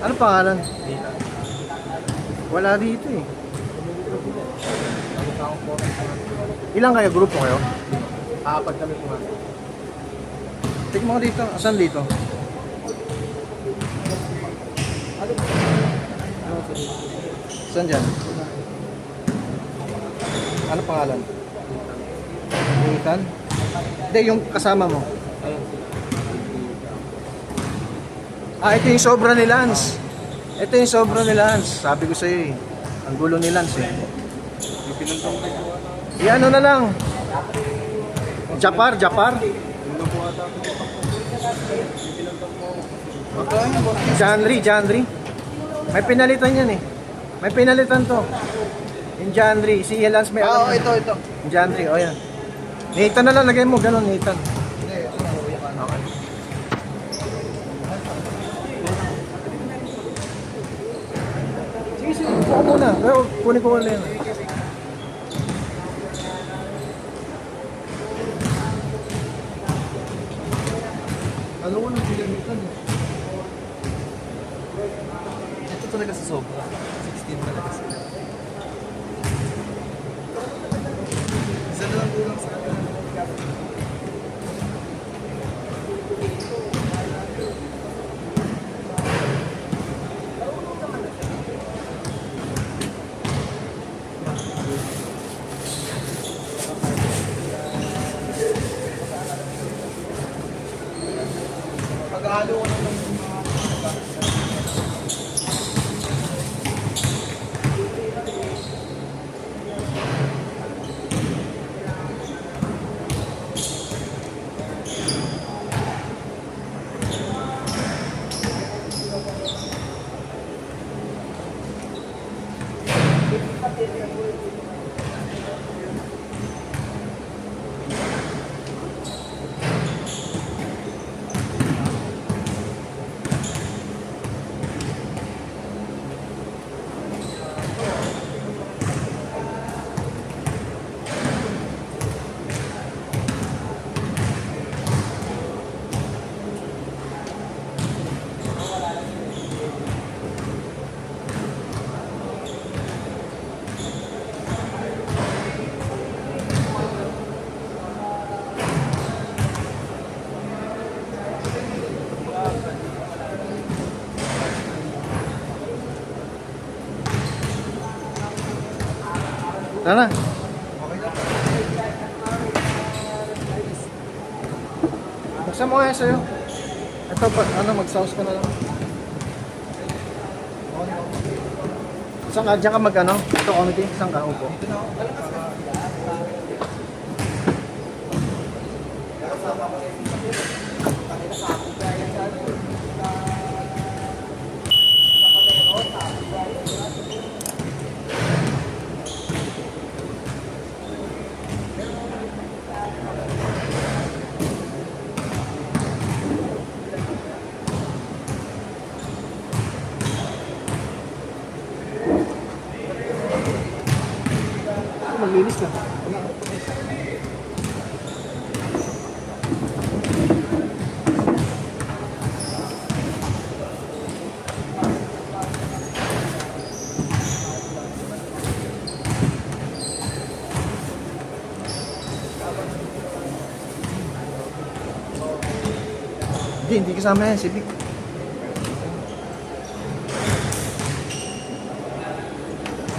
Ano pangalan? Wala dito eh. Ilang kayo? Grupo kayo? Apat kami po. Tignan mo dito. Asan dito? Saan dyan? Ano pangalan? Nathan? Hindi, yung kasama mo. Ito yung sobra ni Lance. Ito yung sobra ni Lance. Sabi ko sa'yo eh. Ang gulo ni Lance eh. Ano na lang. Japar. Janry. May pinalitan yan eh. May pinalitan to. Yung Janry. Si Lance may alam. ito. Yung Janry, o yan. Nathan na lang, lagay mo. Ganon, Nathan. Okay. Sige, buka muna. Pero kunin ko wala yan. Ano ko nang pinalitan eh. Ito talaga sa sobra. 16 talaga sila. Isa na lang kulang sa akin. Pag-ahalo ko naman yung mga Tara. Buksan mo kaya sa'yo. Ito pa, mag-sauce ka na lang. Saan ka? Diyan ka mag-ano? Ito, comedy. Saan ka? Upo. Maglinis na. Hindi kasama yan, si Vic.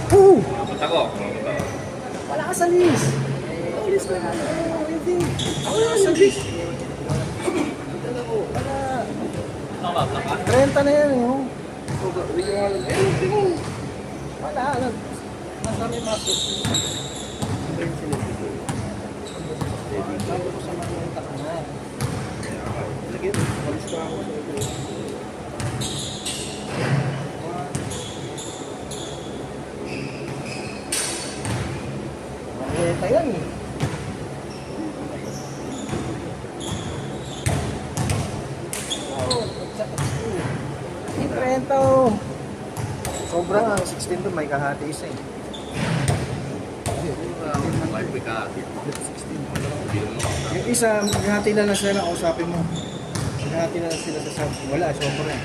Punta ko. Wala ka sa list. List na nga. Hindi. Wala ka sa list. Wala. 30 na yan, oh. Wala. Nasa may masok. Sabi ko sa mga tak na. Lagi, walis ko ako. Yan eh. Yung 30 oh. Sobra nga, 16 to may kahati isa eh. Yung isa, maghahati lang sila, kausapin mo. Maghahati lang sila sa sabi. Wala, sobra eh.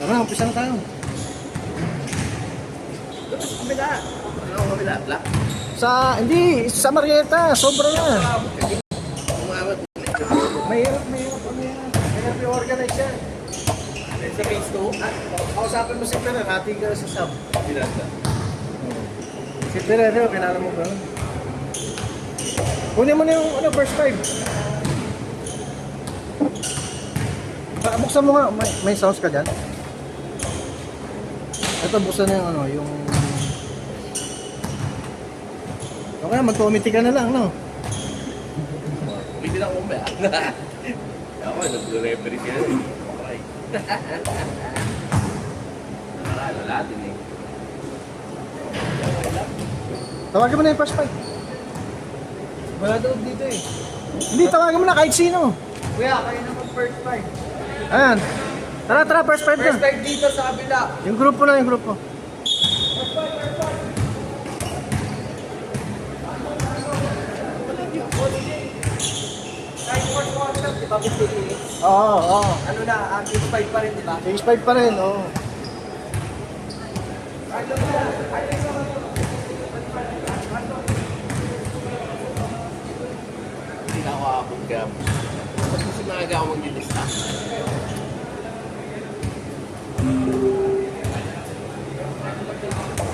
Tara, umpisa na tayo. Kabila. Ano ang kabila? Black? Hindi, sa Marietta, sobra na. Umawat. Mahirap. Mahirap yung organize yan. Sa phase 2? Kausapin mo si Ferrer, hati ka sa sub. Pinasa. Si Ferrer, pinala mo ba? Kunin mo na yung first 5. Buksan mo nga, may sounds ka dyan? Ito, buksan na yung yung... Okay, mag-committee ka na lang, no? Hindi lang kumbe. Ako, nag-referee sila. Okay. Nakakala natin eh. Tawagin mo na yung first 5. Wala daw dito eh. Hindi, tawagin mo na kahit sino. Kuya, kayo naman first 5. Ayan. Tara, first 5 na. First 5 dito sa kabila. Yung grupo na, yung grupo. Kahit first 1 lang, di ba? 15 minutes. Oo. Ano na, phase 5 pa rin, di ba? Phase 5 pa rin, oo. Hindi na ako akong gam. Mas gusto na aga ako mag-lista.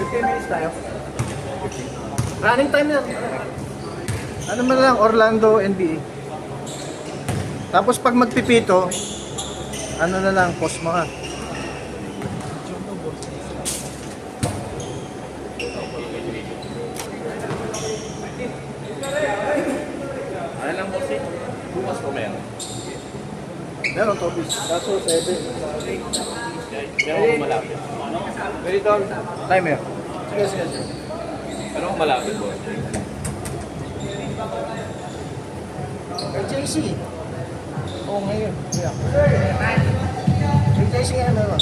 Minutes tayo. Running time yan. Ano man lang, Orlando, NBA. Tapos pag magpipito, ano na lang, post mo ka. Ano lang po siya? Bukas ko meron. Meron, Tobis. Kaso, 7. Meron akong malapit. Ganito, timer. Sige. Meron akong malapit po. Kay JC. Oo, ngayon. Yeah. Kay JC nga meron.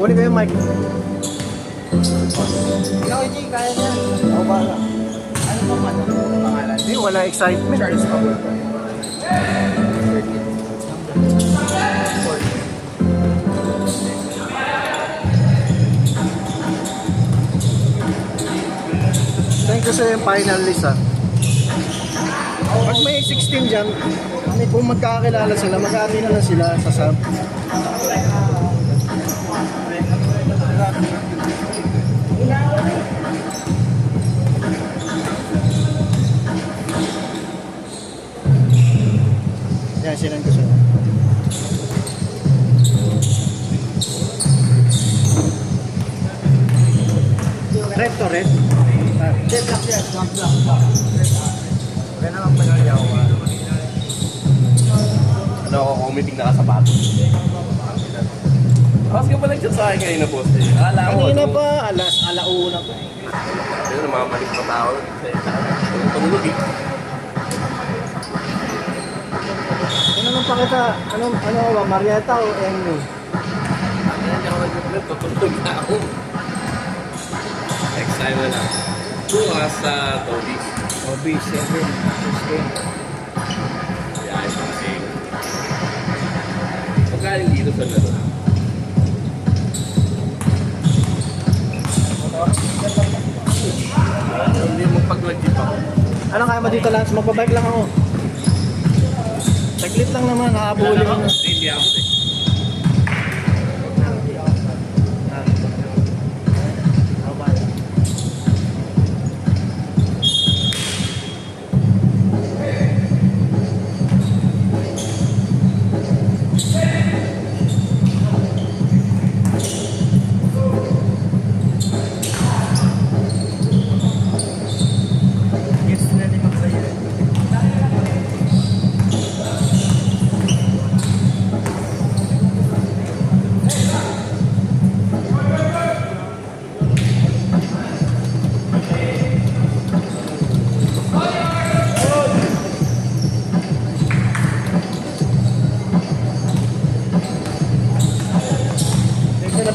Kunin ko yung mic. Ikaw, G, kaya niya. Ako ba? Ano bang pangalan? Hindi, wala excitement. Charles Pablo. Thank you sa yung final list ah. Pag may 16 dyan, kung magkakakilala sila, mag-aami na lang sila sa sub. Yan, sinan ko sila. Red to red? Black yan. Black. Kaya naman pangalyaw ka. Ano ako, committing na kasapatos. Mas ka pa lang siya sa akin kanina, boss eh. Akala ko, Kanina ano, pa, alauna pa. Ayun, namamalik pa tao. Tumulog eh. Ano naman pa kita, ano ba, Marietta o MU? Ano yan, ako nag-vlog, tutulog na ako. Next time na lang. Bukas sa Toby. Obi, 7. 16. Yan, kasi. Pagkaling dito sa laro. Hindi mo pag-legit ako. Ano kaya mo dito lang? Magpabike lang ako. Saglit lang naman, nakaabuli mo. Hindi ako eh.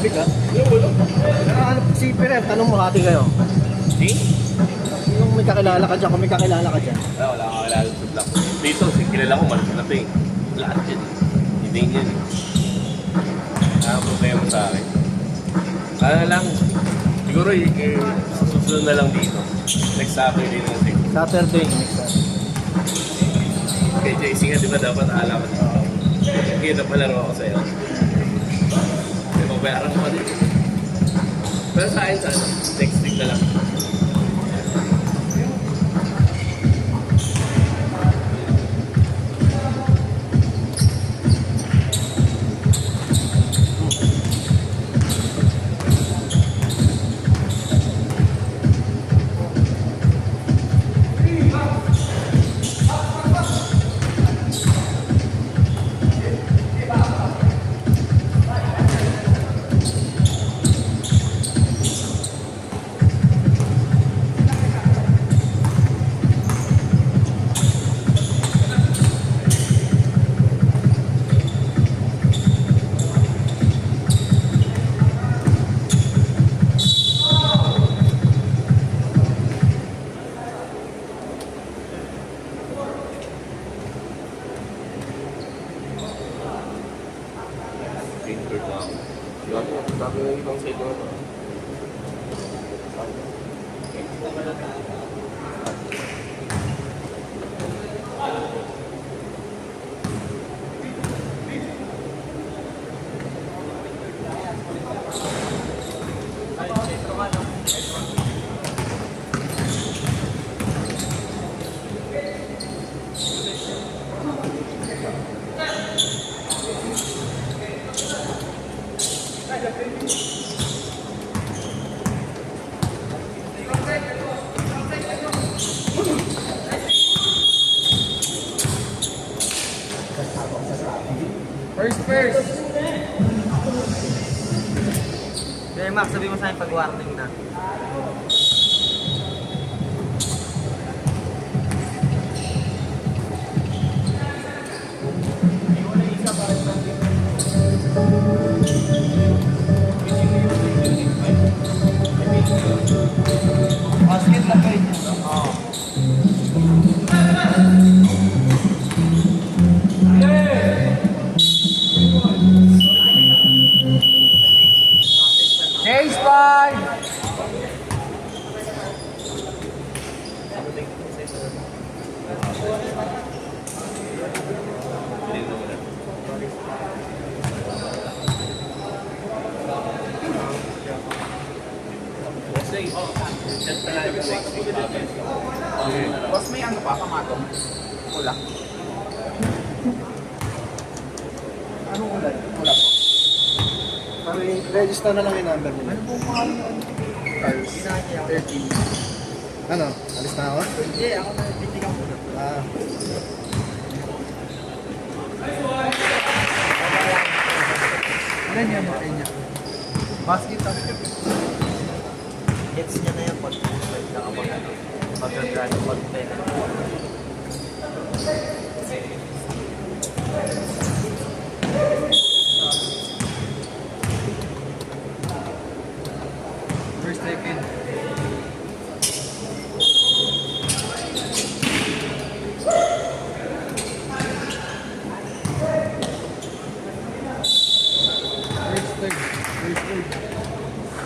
katabi ka. Si Peret, tanong mo hati kayo. Si? Yung may kakilala ka dyan, kung may kakilala ka dyan. Wala akong kakilala sa block. Dito, kilala ko, malaki na to eh. Lahat yan. Hindi yan eh. Ang problema sa akin. Ano lang, siguro susunod na lang dito. Next Saturday na lang. Saturday, next Saturday. Kay JC nga, di ba dapat alaman ako? Kaya napalaro ako sa'yo. May mabayaran ko pa din. Pero sa akin, next week na lang. Painter na ako. Sabi ng ibang side na ito. First. Kaya Max, sabi mo sa akin pag-warning na. Basket lang kayo. Oo. Chase 5! Boss, may ano pa, kamatong? Wala. Anong ulan? Wala po. Register na lang yung number nila. Ano po mga cars? 13. Ano? Alis na ako? Hindi, ako na titigang muna. Ah. Ilan yan mga kanya? Basket up. Gets niya na yan pag mag-drive pag First, second.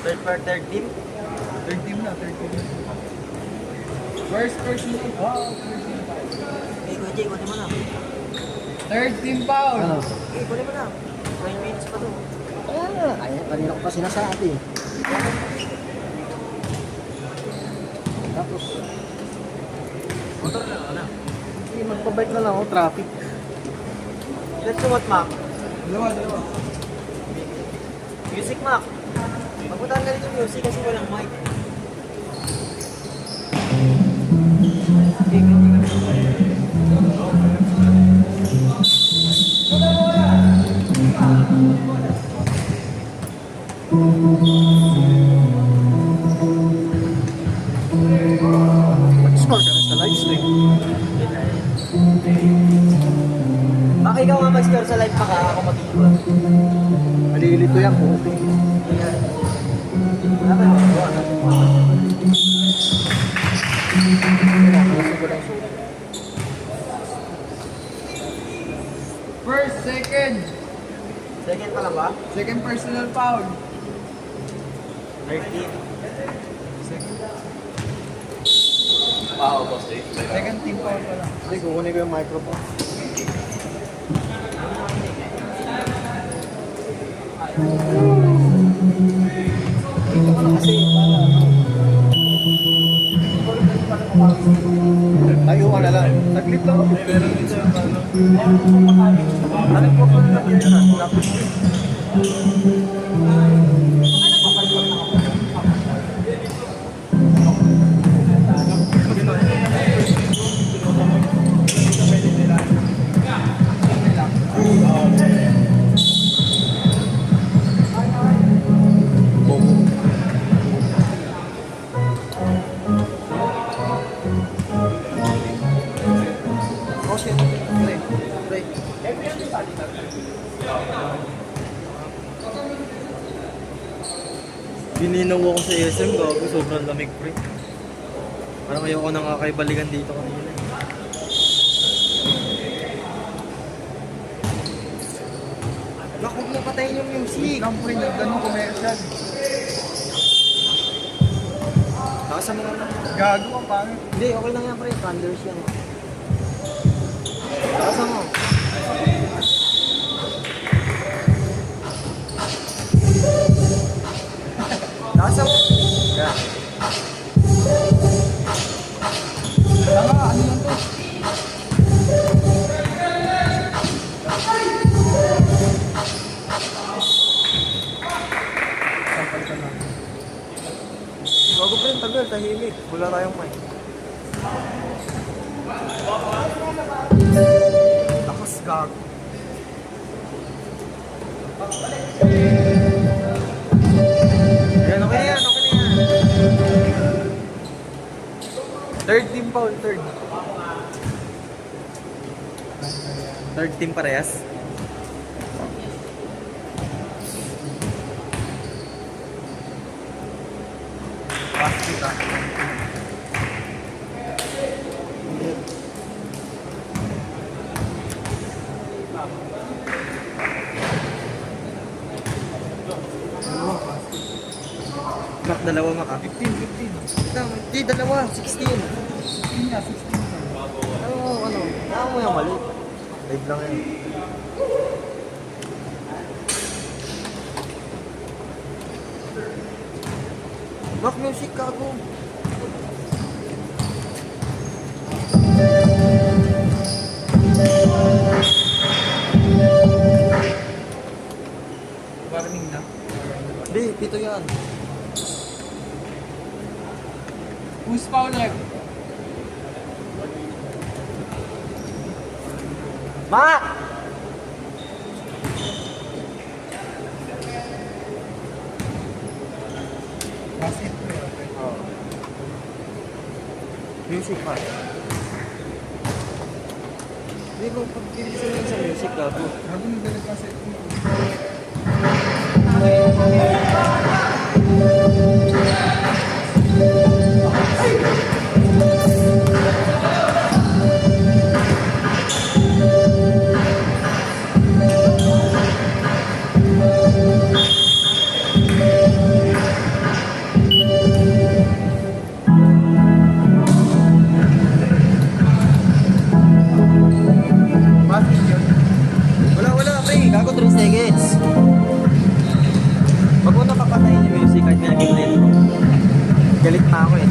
third for third team. Third team na. First team. Oh, Okay, Kuya Jay, kunin mo na. third team foul. Ano? Okay, kunin mo na. 9 minutes pa to. Ay, kanina ko pa sinasabi. Tapos, Motor na na. sige, magpabike na lang ako, traffic. Let's do what, Mac? Dalawa. Music, Mac. Pagpuntahan ka rin yung music kasi walang mic. Mag-score ka na sa live stream. Mac, ikaw nga mag-score sa live makakamatulog. Malilito yan po. Wala ba yung magawa? First, second. Second pa lang ba? Second personal foul. 13. Boss eh. Second team foul pa lang. Hindi, kukunin ko yung microphone. Kasi Tayo ka na lang. Saglit lang ako. ano po pa lang yun na? Oh, shit. Pre. Pre. Bininaw ako sa SM, gago, sobrang lamig, pre. Parang ayoko nang kakaibalikan dito kanina. Bak, huwag mo patayin yung music. Ikaw pre, nagtanong commercial. Nakasama mo lang. Gago ang pangit. Hindi, okay lang yan, pre. Thunders yan. Nakasama mo. Nakasama mo. Yeah. Tama, ano lang to? Sampalitan natin. Bago pa rin, tagal, tahimik. Wala tayong mic. Lakas gago. Yan, okay na yan, okay na yan. Third team foul, third. Third team parehas. Pass kita. Mak, dalawa maka. 15, 15. Hindi, dalawa, 16. Yun nga, 16. Ano, kaya mo yung mali. Live lang yan. Mak, music ka ako. Warning na. Hindi, pito yan. Who's fouler? Ma! Pass it pre. Okay. Music pa. Hindi ko pagkilisan lang sa music gago. Gago nung dalag pass it. Pass it yun. Wala, pre. Gago 3 seconds. Wag mo na papatayin yung music kahit pinag-play ko. Galit na ako eh.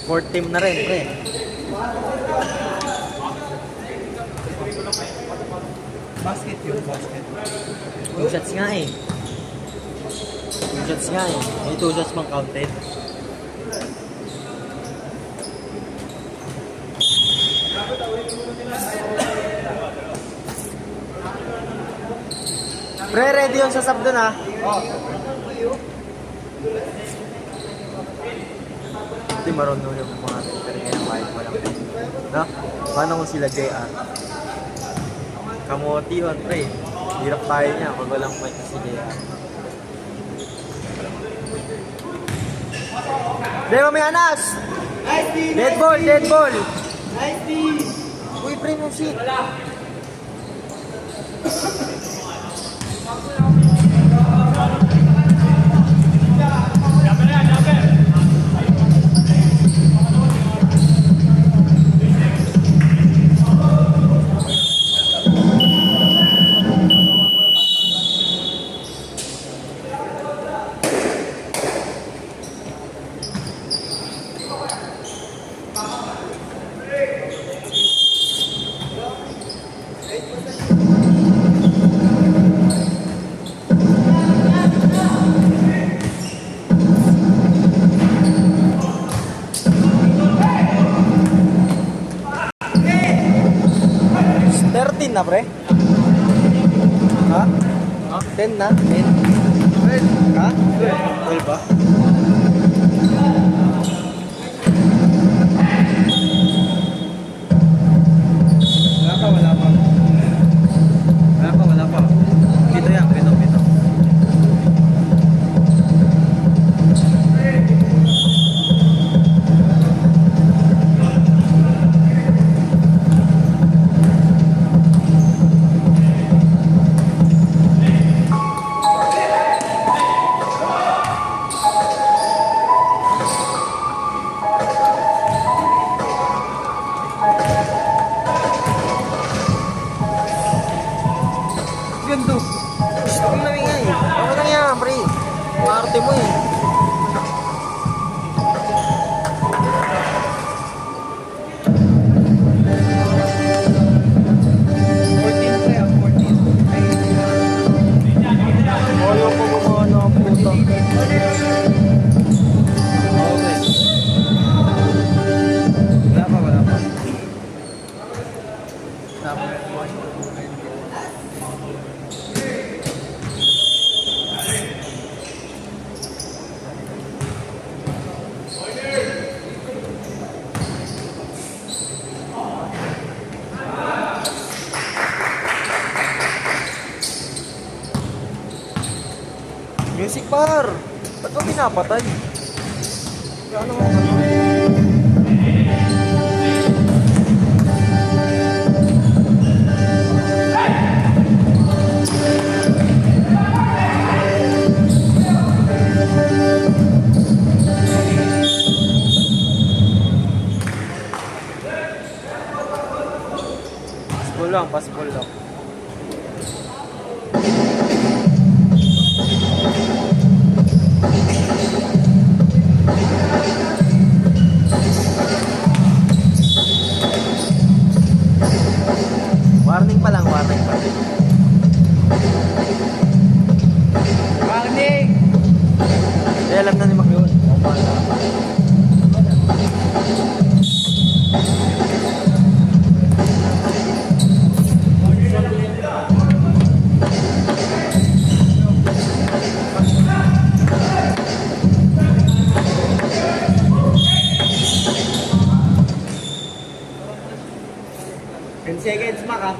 Fourth team na rin, pre. Basket yun, basket. 2 shots nga eh. 2 shots nga eh. May 2 shots bang counted? Pre, ready yung sasab dun ha? Hindi marunong yung mga pero ngayon kahit walang no? Paano kung sila JR? Kamuti yun, pre. Hirap tayo niya pag walang mic si JR. Pre, mamaya Anas! Dead ball, dead ball! Uy, pre, yung seat. Na pre? Ha? 10 na? 10? 12? Ha? 12 ba? Wala pa. Wala pa. Pito yan, pito. Ganda. Gusto ko namin nga eh. Ako na yan, pre. Parte mo eh. Ayaw ko gumawa na ang puta. Okay. Wala pa. Music bar! Ba't mo pinapatay? Ano mo? Pasbol lang. Warning pa lang. Warning! Hindi, alam na ni Mac yun. Seconds, Mac ha.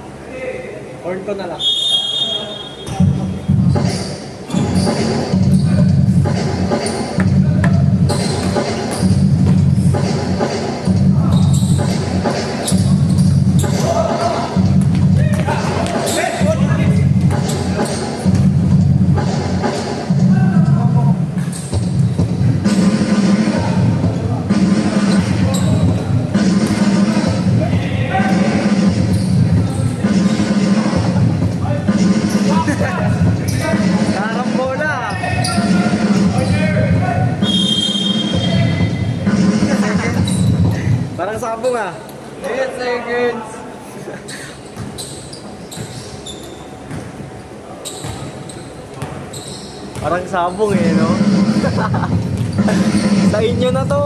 Horn ko na lang. Parang sabong ah. 8 seconds. Parang sabong eh, no? Sa inyo na to.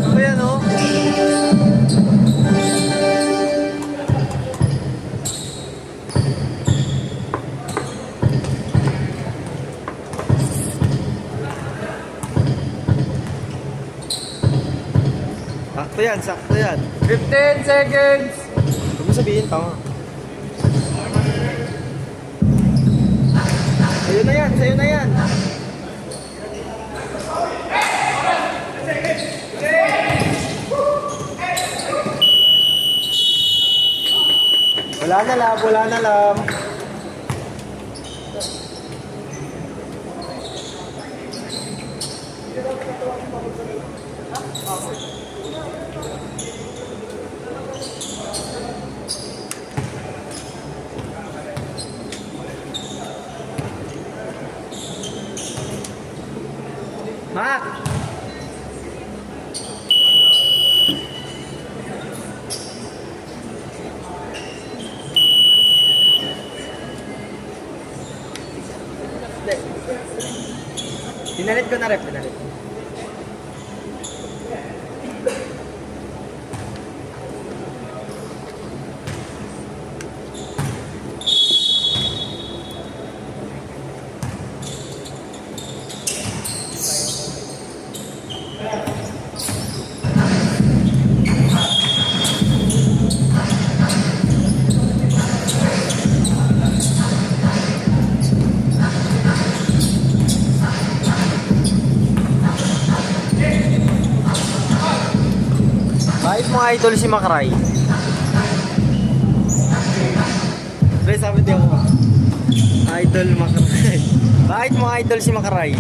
Ano yan, no? Sakto yan, sakto yan. 15 seconds. Huwag mo sabihin, tama. Sa'yo na yan, sa'yo na yan. Wala na lang, wala na lang. Mac! Hindi. Pinalit ko na rep, pinalit. Bakit mo idol si Makaray? Pre, sabi di ako. Idol Makaray. Bakit mo idol si Makaray?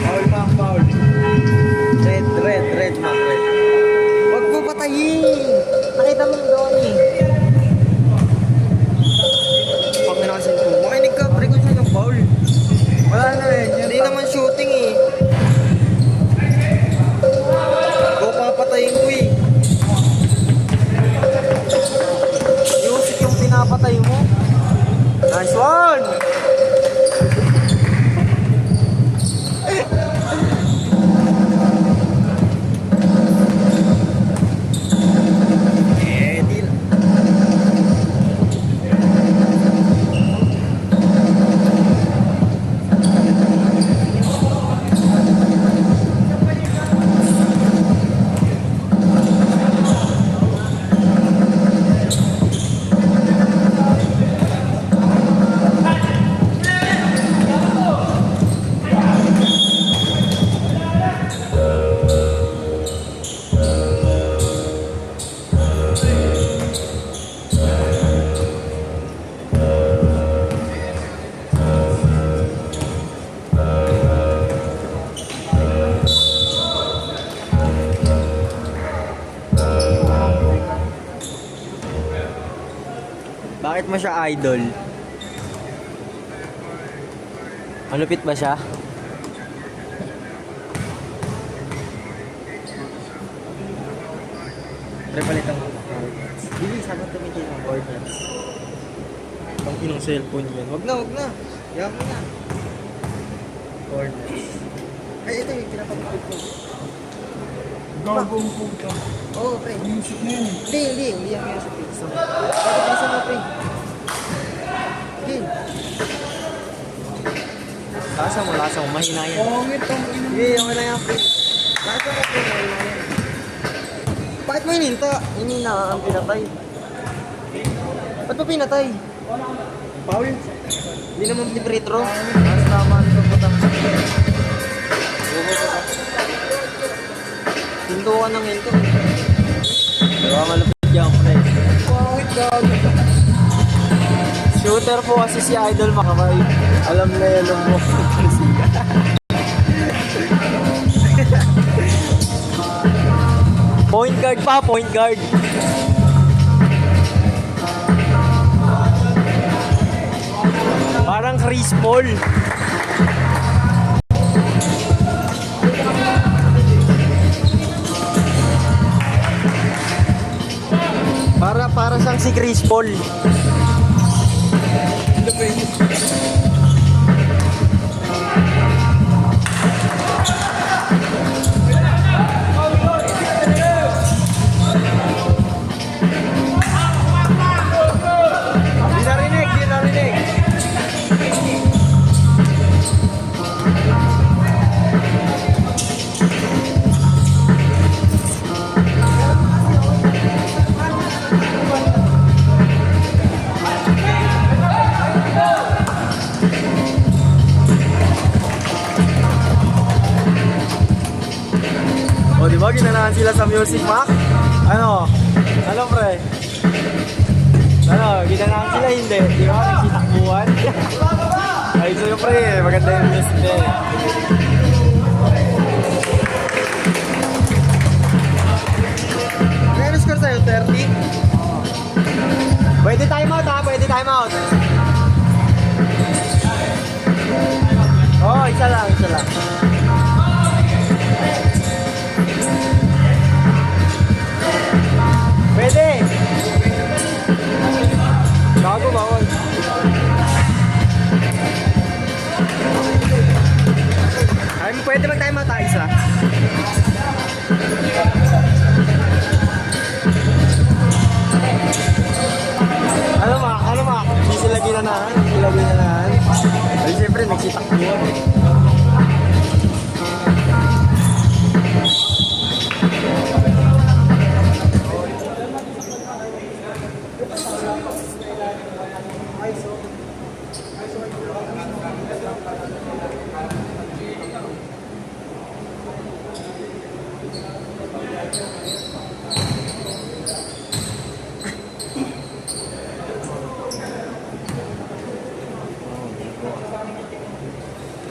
Foul, Mac, foul. Red, Mac, red. Huwag mo patayin! Nakita mo doon eh. Panginasin ko. Makinig ka, pre, kung saan yung foul. Wala na eh. Hindi naman shooting eh. Go papatayin ko eh. Music yung pinapatay mo. Nice one! Eh, di lang. Bakit mo siya idol? Malupit ba siya? Pre, palitan ko. Bilis, ako tumitin ng orders. Ang inong cellphone yan. Wag na. Yaman na. Orders. Ay, ito yung pinapagpapit ko. Gagawin po ito. Oo, pre. Music na yun. Hindi yung music pizza. Bakit pizza mo, pre? Hindi. Lasa mo, mahina yan. Pangit ang ino. Sige, okay lang yan, pre. Lasa mo, pre, mahina yan. Bakit mo hininta? Hinina ang pinatay. Ba't mo pinatay? Pawin. Hindi naman pinipretro. Mas tama nito po tang. Hinto ka ng hinto. Diba malapit yan, pre. Pangit gago. Shooter po kasi si Idol Makabay. Alam na yan ang mo. Point guard pa, point guard. Parang Chris Paul. Para siyang si Chris Paul. Di narinig. O, di ba? Ginanahan sila sa Music Mac? Ano? Ano, pre? Ano? Ginanahan sila hindi? Di ba? Nagsitakbuhan? Ay, sa'yo, pre. Maganda yung music na eh. Meron score sa'yo? 30? Pwede time out, ha? Pwede time out. Oh, isa lang. Pwede! Gago, bawal. Ay, pwede mag-time out tayo isa. Ano ma? Hindi sila ginanahan. Ay, siyempre, nagsitakbuhan eh.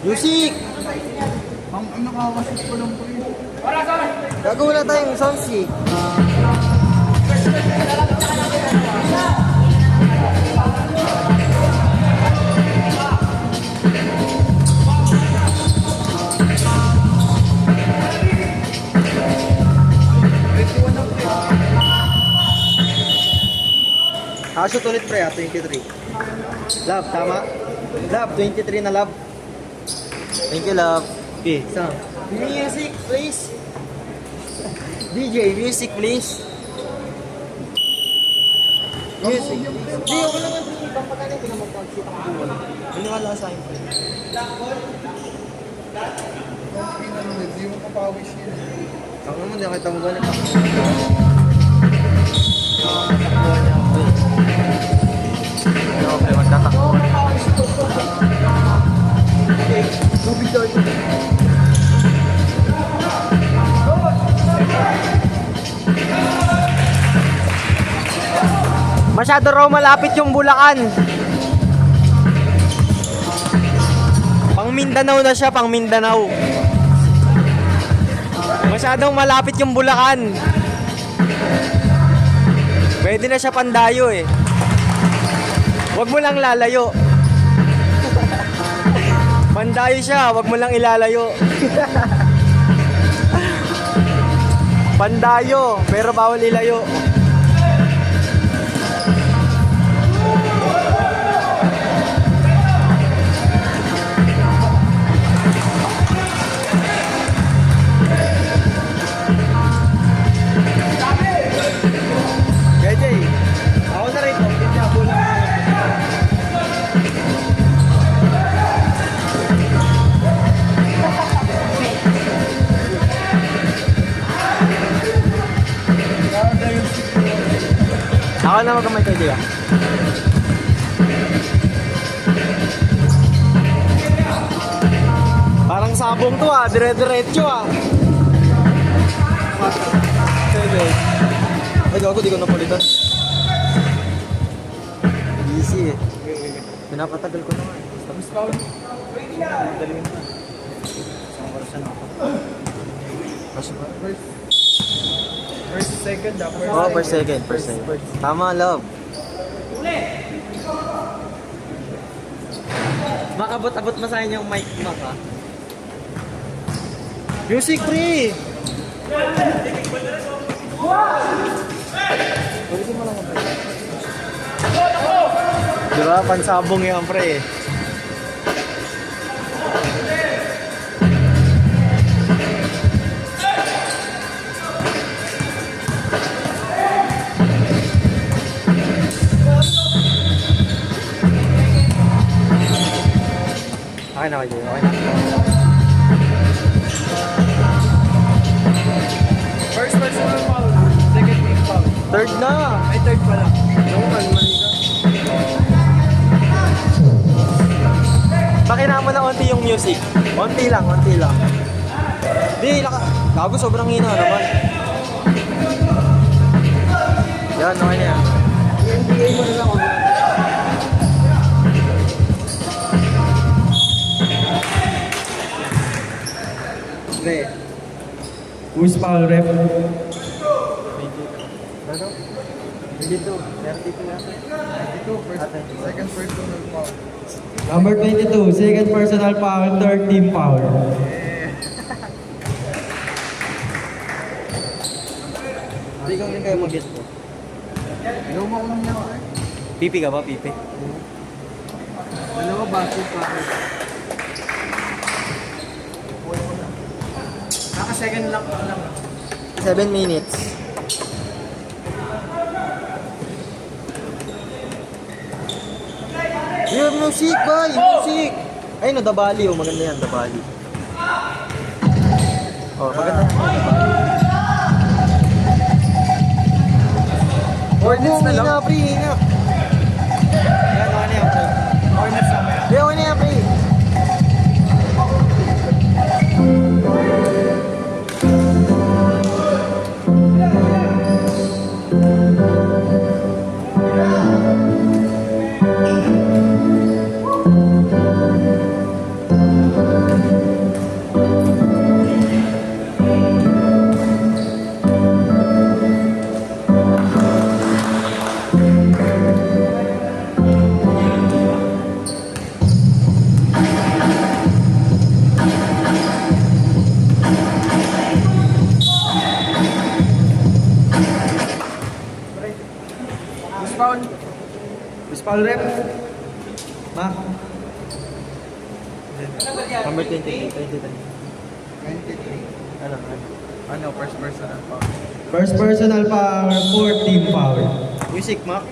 Music! Ang nakakasit ko lang po yun. Gagawin na tayong songs eh. Shoot ulit pre 23. Love, tama? Love, 23 na love. Thank you, love. Okay, so. Music, please. DJ, music, please. Music. Hindi, ako lang ang ibang pagkanin ko na magpag-shoot ang buwan. Maniwala sa akin, pre. Hindi mo papawis yun. Ako naman, di nakita mo ba nagtakbuhan niya, pre. Pero, pre, magtatakbuhan. Masyado raw malapit yung Bulacan. Pang Mindanao na siya, pang Mindanao. Masyadong malapit yung Bulacan. Pwede na siya Pandayo eh. Wag mo lang lalayo. Pandayo siya, wag mo lang ilalayo. Pandayo, pero bawal ilayo. Ako na magkamay kayo, diba? Parang sabong to ah, dire-diretso ah. Ay, gago, di ko napulitan. Easy eh. Pinapatagal ko na nga eh. Tapos foul. Madali na. Isang oras na ako. Masuk ba? First, second, Oh, per second. Tama, love. Makabot-abot mo sa akin yung mic mo, ha? Music free! Diba? Pansabong yan, pre. Okay na kayo. Okay na. First personal foul. Second team foul. Third na! Ay, third pala. Pakina mo na onti yung music. Onti lang. Di, gago, sobrang hina naman. Yan, okay na yan. Pre. Who's foul ref? Ano? Dito. 32 na. Ito, second personal foul. Number 22, second personal foul, third team foul. Hindi kang kayo mag-guess mo. Luma ko naman ako eh. Pipi ka ba, pipi? Dalawa basket pa ako. Naka-second lang pa lang. 7 minutes. Yung music ba? Yung music! Ay no, Dabali. Oh, maganda yan, Dabali. Oh, maganda yan. Ordinance na lang. Pre, hina. Yan, okay na yan, pre. Ordinance na yan. Di, okay na yan, pre. Who's foul? Who's foul ref? Ma? Number 23. 23. Ano? Ano, first personal foul. First personal foul, fourth team foul. Music, Mac.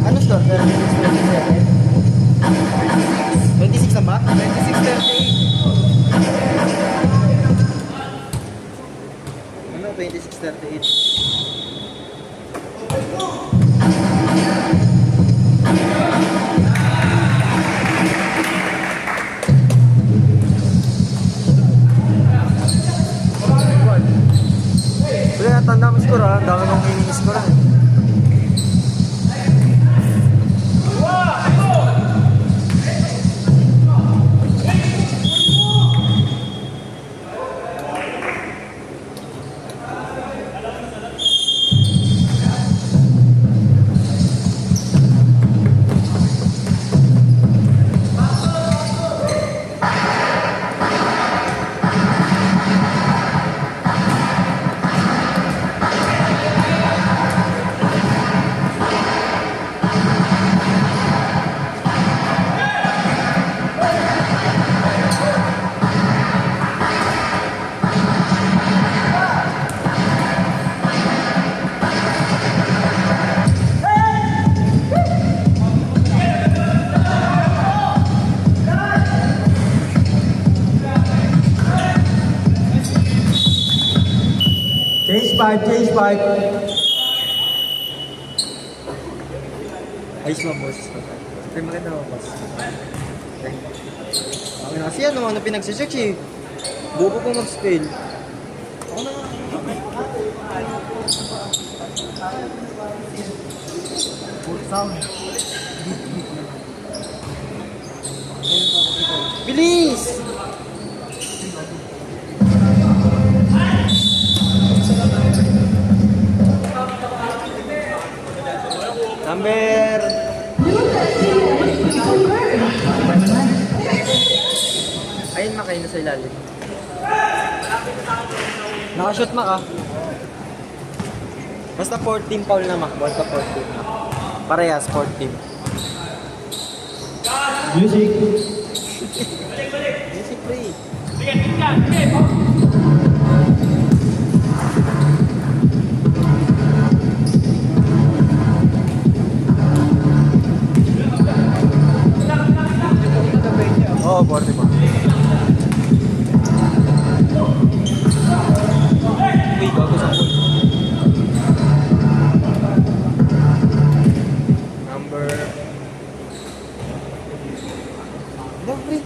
Ano score? 26, 26 na ba? 26-38. Ano? 26-38. Wala, natanda mo score ha. Ang dami mong ini-score ha. Change 5, change 5. Ayos mo, boss. Pre, maganda mo, boss. Okay. Okay na kasi ano pinagsisearch eh. Buko ko mag-spell. Ako na nga. Bilis! Number... Ayun, makain na sa ilalim. Nakashoot mak ah. Basta 14 foul na mak. Basta 14 na. Parehas, 14. Music. Music free. Oo, 40 pa. Uy, bago sa pool. Number... Number 3.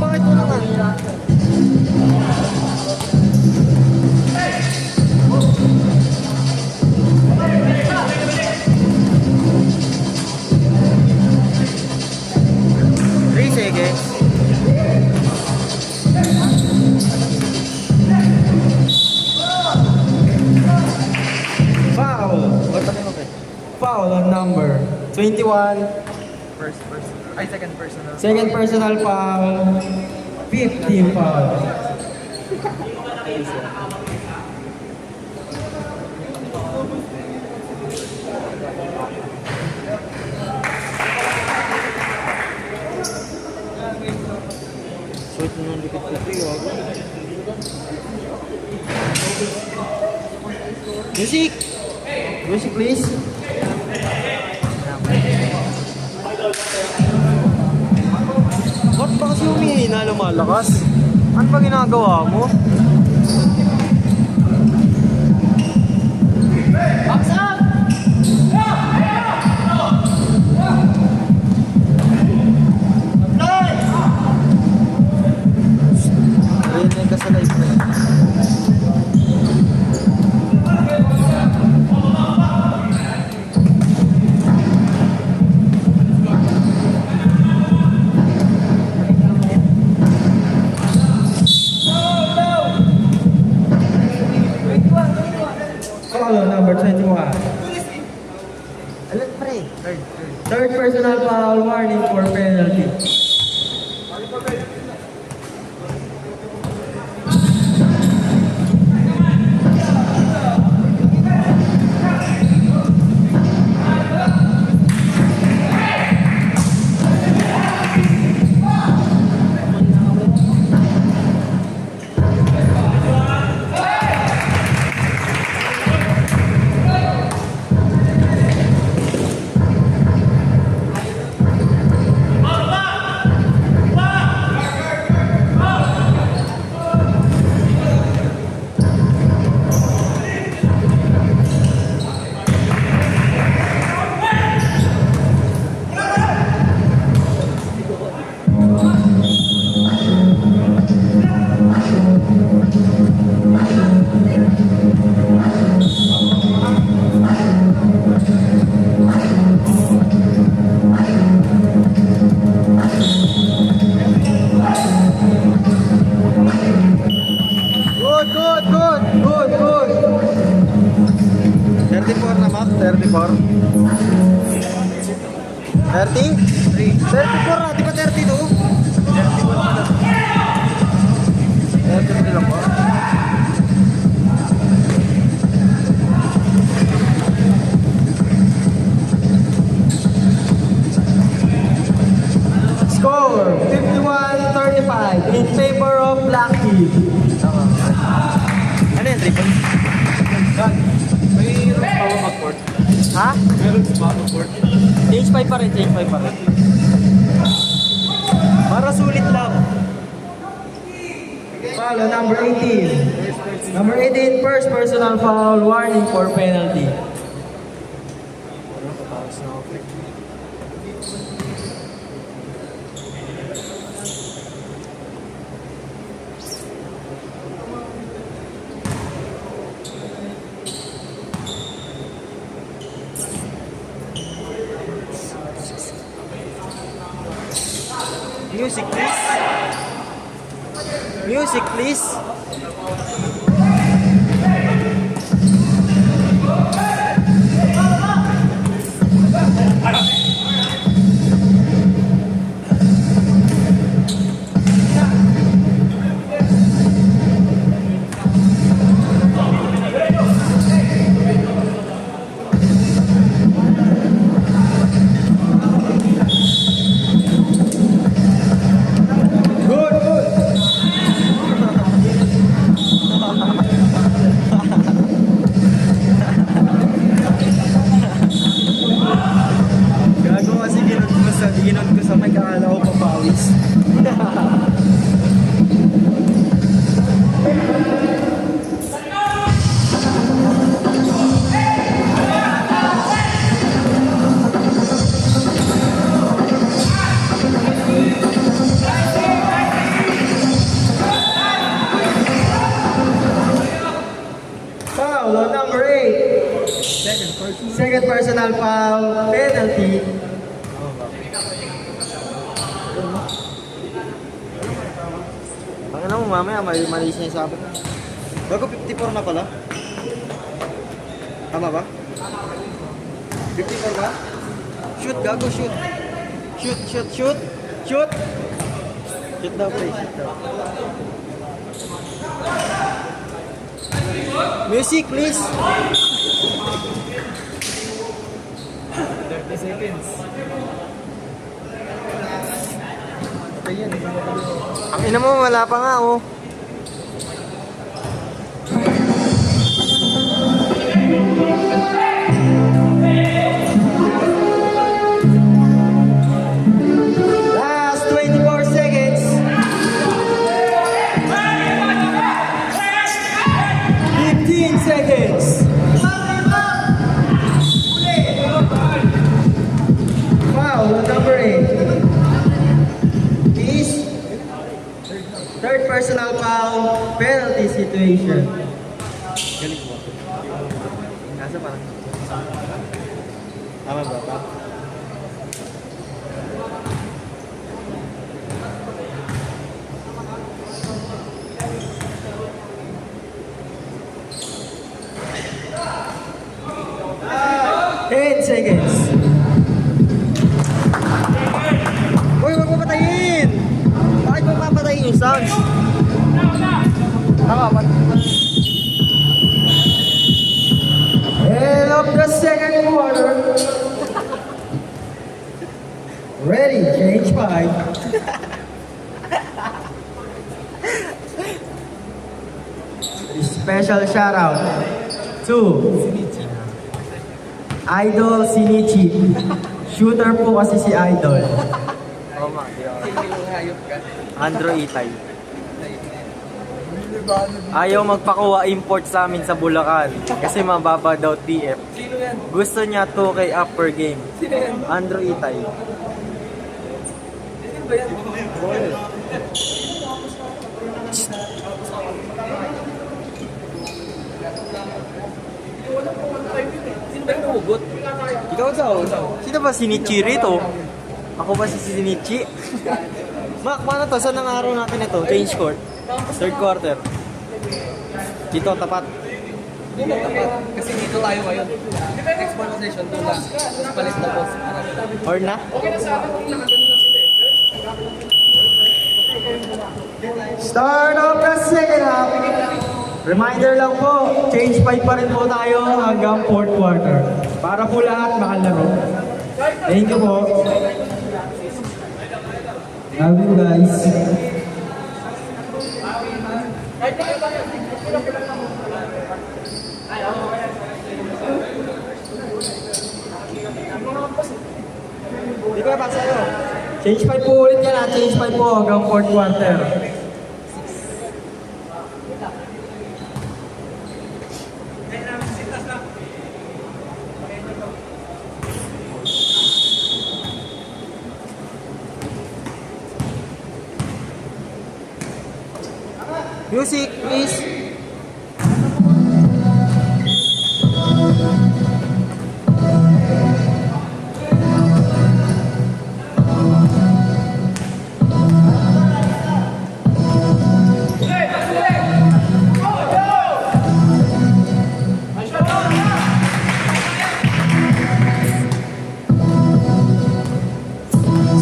Bakit mo naman? Three seconds. Foul. Foul on number 21. First person. Ay, second personal. Second personal foul. 15 foul. Shoot mo ng likod ko ito yun. Music! Music please! Ba't ba kasi humihina lumalakas? Ano ba ginagawa mo? Rinig ka sa live na yun. Foul on number 21. Alam pre. Third personal foul. Warning for penalty. Mak, 34. 30? 34 na, di ba 32? 33 lang ba? Score 51-30. in favor of Black Team. Ano yan, triple? May rules pa ba mag-court? Ha? May rules pa mag-court? Change 5 pa rin, change 5 pa rin. Para sulit lang. Foul on number 18. Number 18, first personal foul, warning for penalty. Music please. Music please. Good, good. Gago kasi ginod ko sa mic, akala ko papawis. Foul on number 8. Second personal foul, penalty. Ang ano mo mamaya, malis niya yung sabot. Gago, 54 na pala. Tama ba? 54 ba? Shoot, gago, shoot. Shoot, shoot, shoot. Shoot! Shoot daw, play, shoot daw. Music, please. 30 seconds. Ang ina mo, wala pa nga, oh. Last 24 seconds. 15 seconds. Foul on number 8. Is third personal foul, penalty situation. Galing mo. Nasa parang. Tama ba? Pa? Ten seconds. Uy, huwag mo patayin! Bakit mo papatayin yung sounds? Tama ba? End of the second quarter. Ready, change 5. Special shout out to Idol Sinichi. Shooter po kasi si Idol. Oo nga, di ako. Andro Itay. Ayaw magpakuha import sa amin sa Bulacan kasi mababa daw TF. Sino yan? Gusto niya 2K up per game. Sino yan? Andro Itay. Sino ba yan? Sino ba yung umugot? Ikaw daw. Sino ba si Nichi rito? Ako ba si Nichi? Mac, paano to? Saan ang araw natin ito? Change court. Third quarter. Dito, tapat. Dito tapat. Kasi dito tayo ngayon. Next conversation, doon lang. Tapos palis na boss. Or na? Start of the second half. Reminder lang po, change 5 pa rin po tayo hanggang fourth quarter. Para po lahat makalaro. Thank you po. Love you guys. Di ba, basa nyo? Change 5 po ulit yan ha. Change 5 po hanggang fourth quarter. Music, please.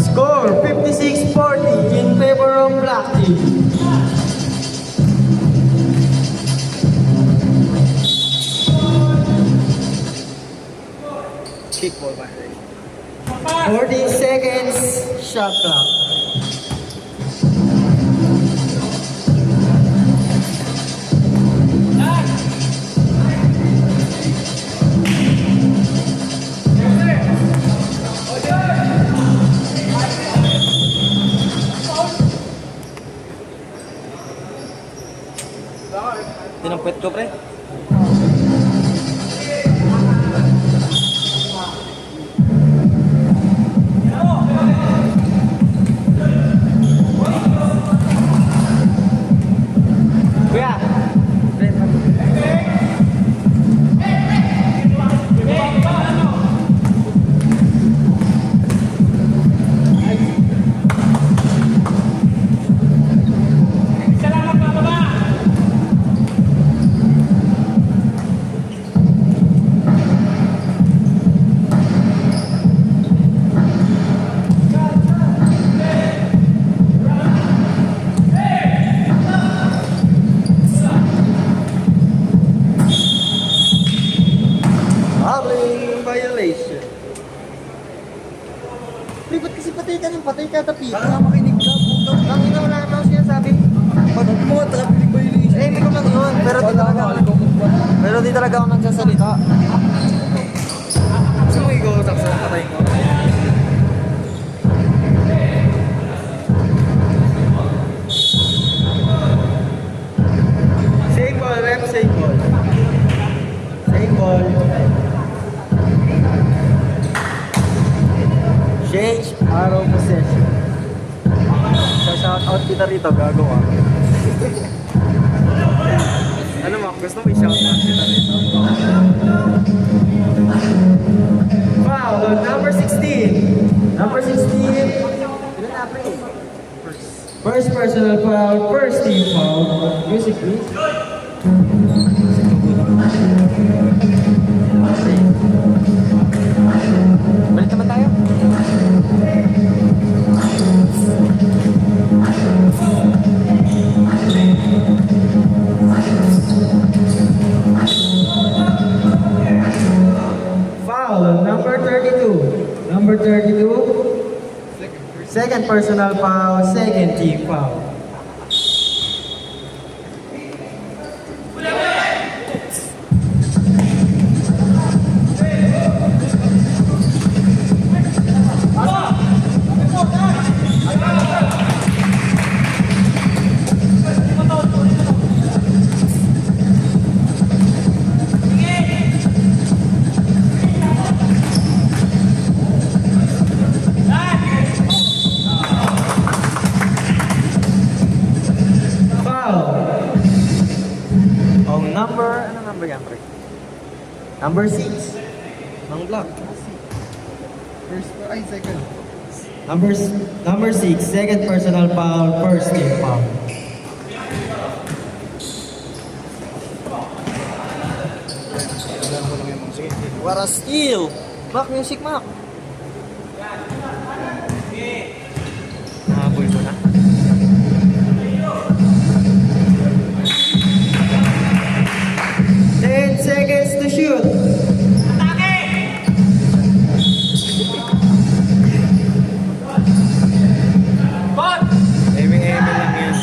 Score 56-40 in favor of Black Team. Kickball ba? 40 seconds shot clock. Tinampwet ko, pre. Kuya! Habling violation. Pre, ba't kasi patay ka ng patay ka tapi? Baka makinig ka, puto. Ang ina, wala naman ako sinasabi. Pag mo, traffic violation. Eh, hindi ko lang yun. Pero di talaga ako nagsasalita. Gusto mo ikaw taksa ng patay ko? Same ball, rep, same ball. Same ball. Change arrow possession. Sa shout out kita rito, gago ka. Ano mo, gusto mo i-shout out kita rito? Foul on number 16. Number 16. Ilan na, pre? First personal foul, first team foul. Music please. Balik naman tayo. Foul on number 32. Number 32. Second personal foul, second team foul. Ano number yan, pre? Number 6. Ng block. First, ay, second. Number 6, second personal foul, first team foul. What a steal! Back music, Mac. Nahabol ko na. Seconds to shoot. Aiming lang yan.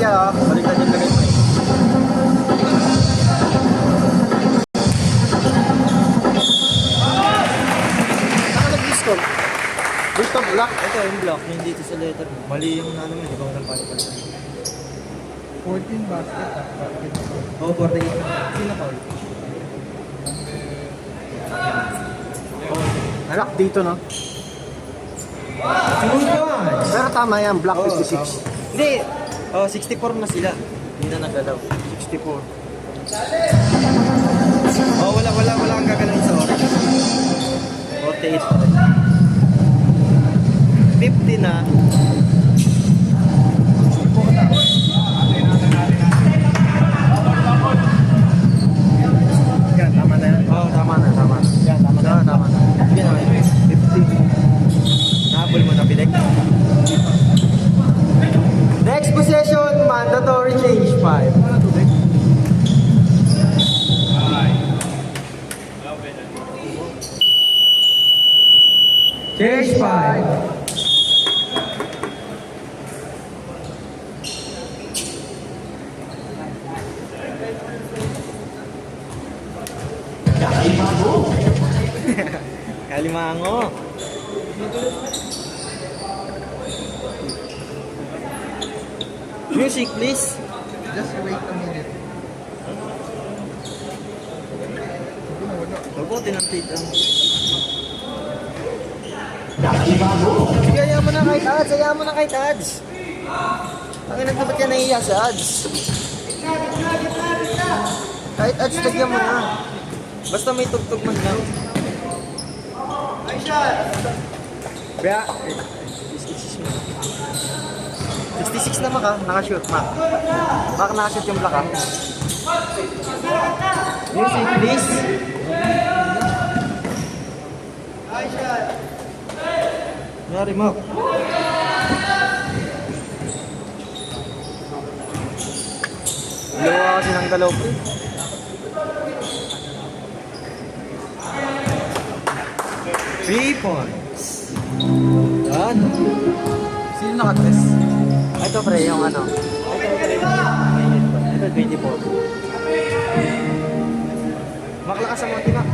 ah. Baliktad yung lagay mo eh. Saka nag-discount. Dito black. Ito yung block, yung dito sa letter. Mali yung ano mo, ikaw nang palitan. 14 basket. Oo, 48. Sino pa? Black dito, no? Smooth one. Pero tama yan, black Oo, 56. Hindi. Oh, 64 na sila. Hindi na nagalaw. 64. Oh, wala kang gagalawin sa oras. 48 pa rin. 50 na. Yan, tama na yan. Oh, tama na. Yan, tama na. Tama na. Sige na. 50. Nahabol mo na, Bilek. Next possession, mandatory change 5. Change 5. Kalimango. Music, please. Just wait a minute. Huwag tinantit ang... Sige, ayaw mo na kahit ads. Ayaw mo na kahit ads. Ang ina, ba't ka nahiya sa ads? Kahit ads, lagyan mo na. Basta may tugtog man lang. Kaya, 66 na maka, nakashoot, Mac. Mac, nakashoot yung black, ha? Music, please. Yari, Mac. Dalawa kasi ng dalaw, pre. Three points. Yan. Sino nakatest? Ito pre, yung ano. Ito 24. Maklakas ang mga Mac.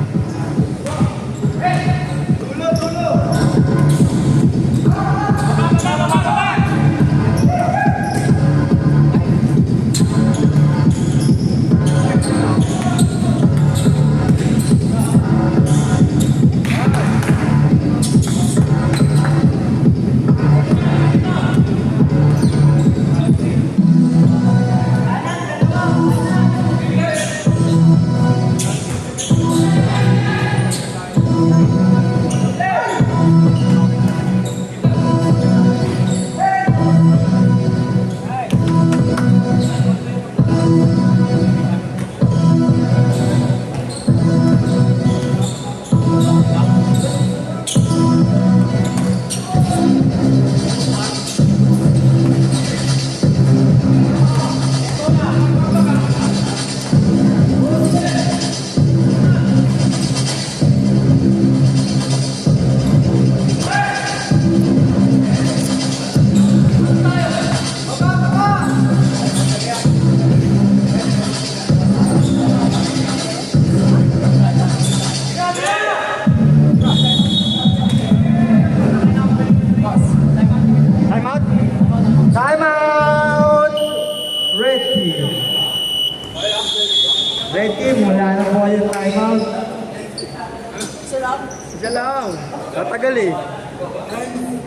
Red team, wala na po yung timeout. Isa lang. Tatagal eh.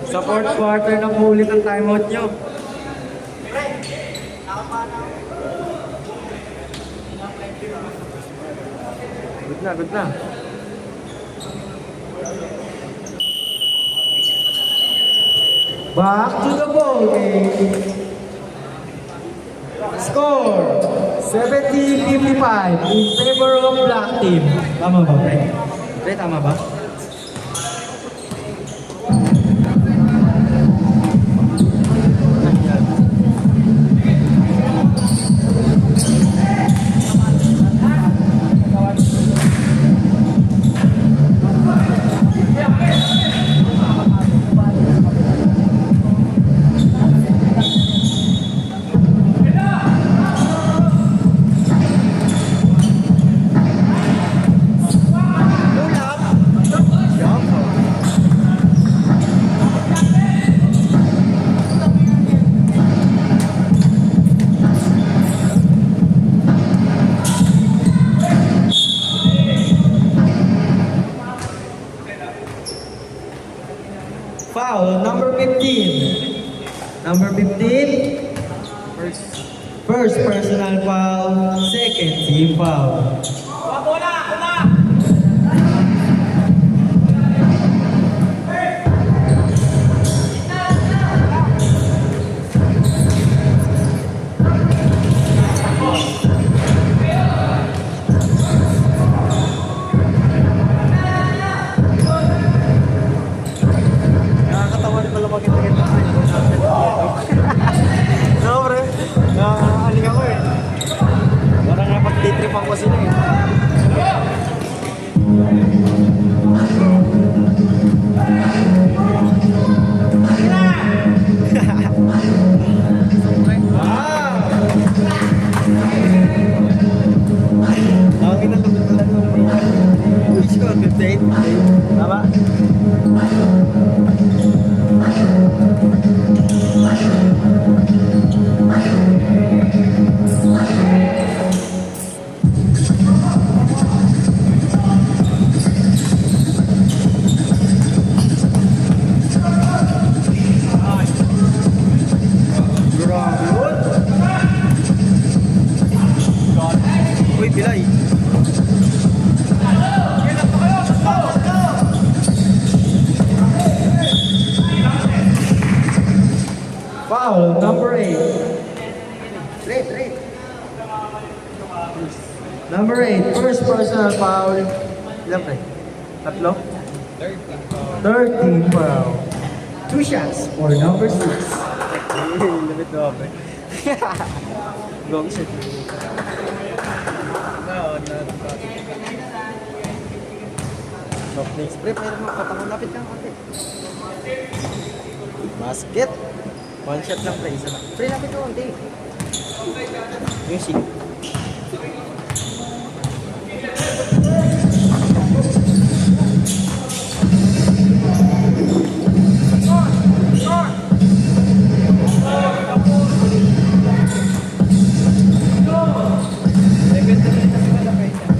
Sa fourth quarter na po ulit ang timeout nyo. Good na, good na. Back to the ball game. Score 70-55 in favor of black team. Tama ba, pre? Pre, tama ba? Foul, number 15. Number 15. First personal foul, second team foul. Nakakatawa rin pala magkita-kita. No, pre. Nakakaling ako eh. Parang napag-day-tripan ko sila eh. Lagi na lupit pala nung Which ko? 58? Tama? Uy, Pilay. Foul, number 8. Number 8, first personal foul. Ilan pre? Tatlo? Third team foul. 2 shots for number 6. Limit na pre. Gong shit. Soft drinks pre, mayroon mga patang lapit kang konti. Basket. One shot lang pre, isa lang. Pre, lapit ka konti. Music.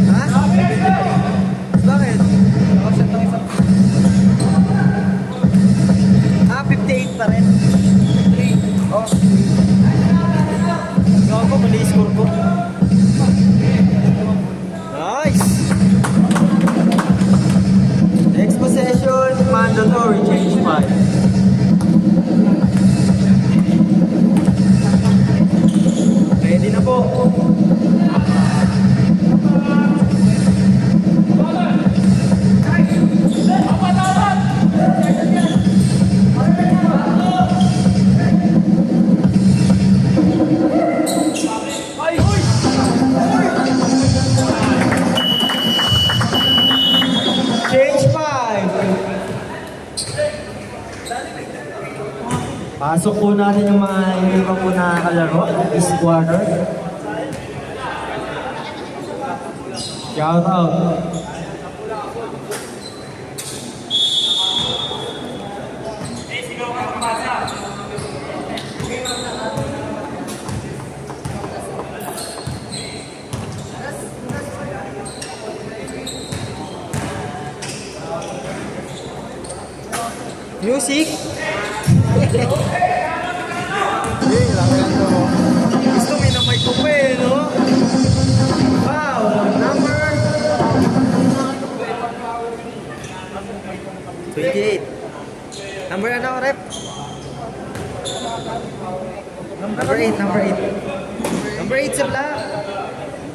Ha? Bakit? Ah, 58 pa rin. Oh. Gawa ko, mali score ko. Nice! Next possession, mandatory change 5. Ready na po. Change 5. Pasok po natin yung mga hindi pa po nakakalaro this quarter. Shout out. Music. Gusto minamay ko pa eh, no? Foul, number 28. Number ano, rep? Number 8, number 8. Number 8 sa black.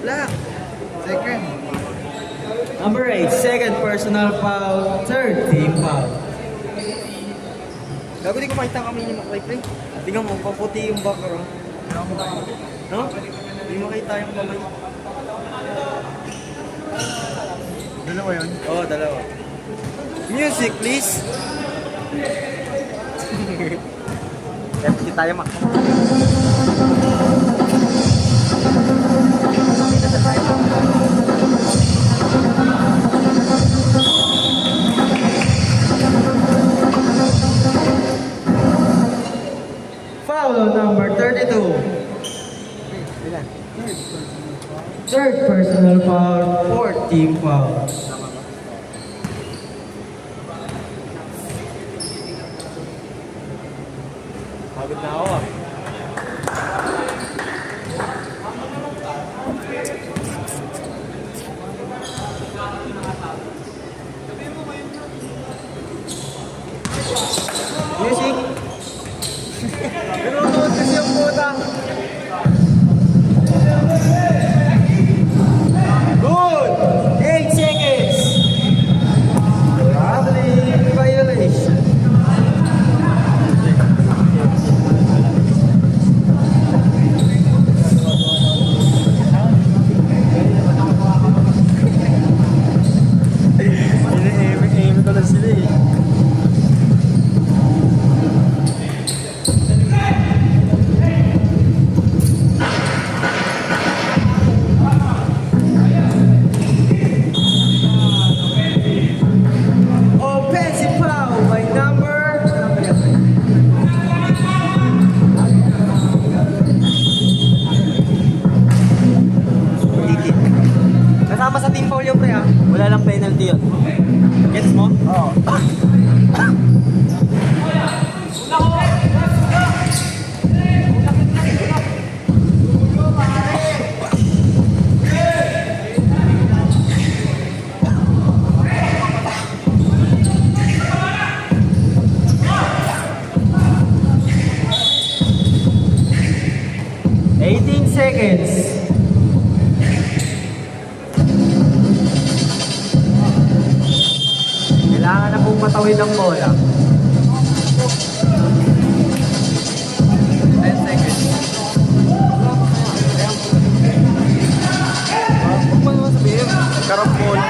Black. Second. number 8, second personal foul, third team foul. Gago, di ko makita kami ni Maklay, pre. Tingnan mo, paputi yung background. No? Di makita yung kamay. Dalawa yun? Oo, dalawa. Music, please. Empty tayo, Mak. Foul number 32. Third personal foul, fourth team foul. Pagod na ako ah. Music. Pinunood kasi yung puta. Good! 8 seconds! Traveling violation. Aim ko lang sila eh. Offensive foul by number. Kasama sa team foul yung pre ah. Wala lang penalty yun. Gets mo? Oo. Seconds. Kailangan na pong matawid ang bola. 10 seconds. Huwag mo naman sabihin. Karambol.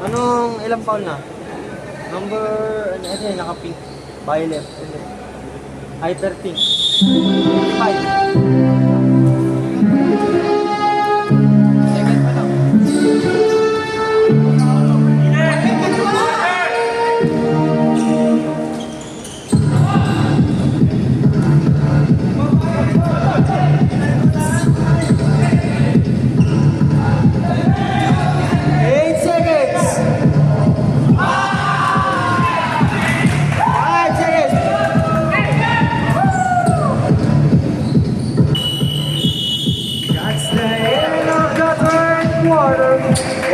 Anong ilang foul na? Number, ano yun, naka-pink. Violet. Hyper pink. 5. Second pa lang.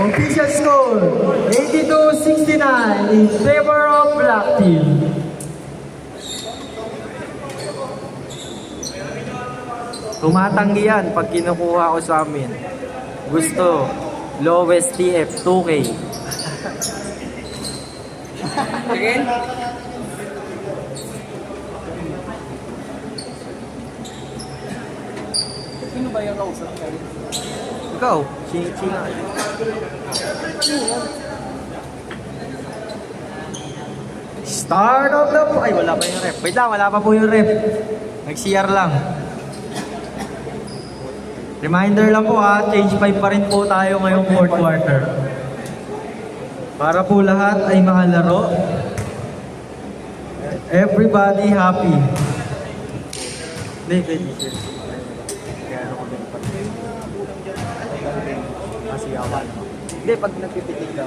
Official score, 82-69 in favor of Black Team. Tumatanggi yan pag kinukuha ko sa amin. Gusto, lowest TF, 2K. Again? yung kausap ka. Ikaw, si nga. Start of the... Ay, wala pa yung rep. Wait lang, wala pa po yung rep. Nag-CR lang. Reminder lang po ha, change 5 pa rin po tayo ngayong fourth quarter. Para po lahat ay makalaro. Everybody happy. Hindi. Kasi awan. Hindi, pag nagpipitig ka.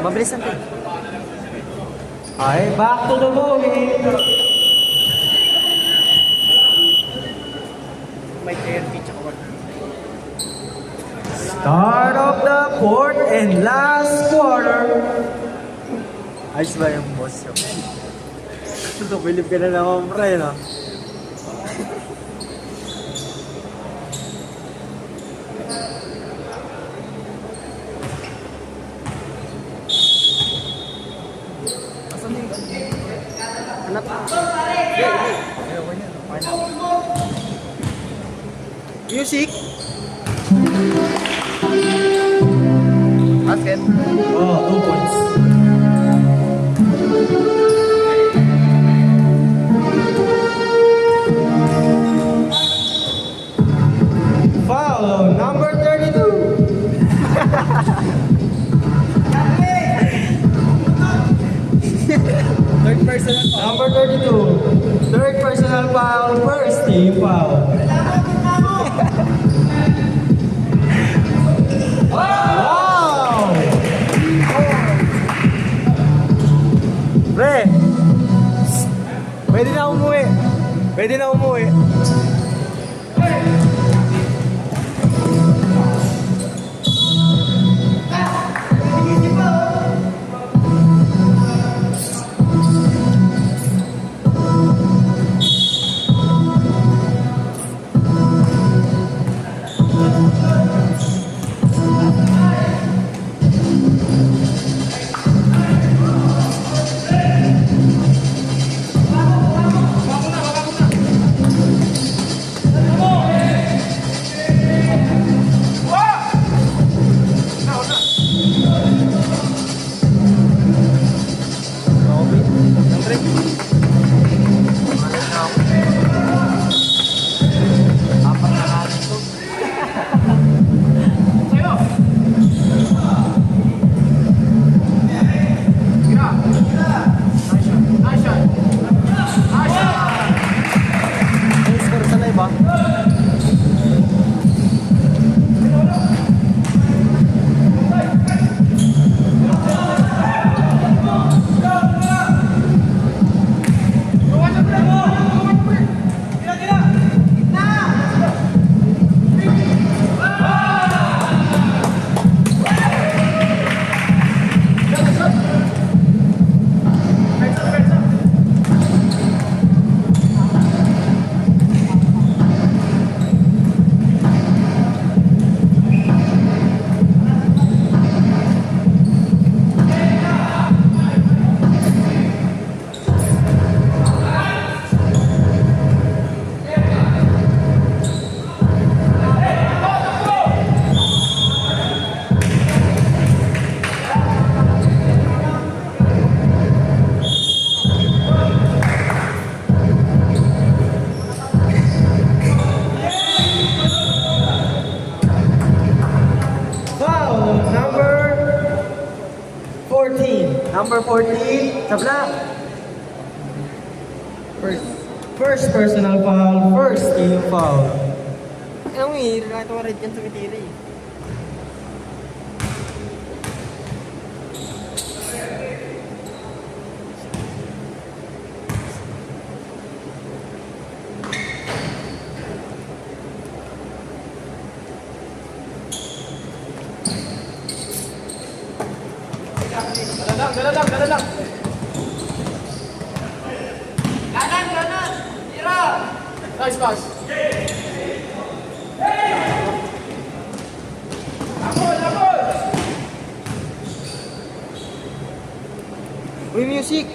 Mabilis natin. Ay, back to the movie. May 30 tsaka Start of the fourth and last quarter. Ayos ba yung boss yun? So, believe ka na naman, pre, no? Anak. Music. Basket. Oh, 2 points. Foul, number 32. third personal pa. Number 32. Third personal foul, first team foul. Wow! Pre! Pwede na umuwi. Pwede na umuwi. May score sa live, ah. Foul, number 14. Number 14, sa black. First personal foul, first team foul. Ano mo eh, kahit mga red yan tumitira eh. Dala lang. Tira! Nice pass. Uy, music!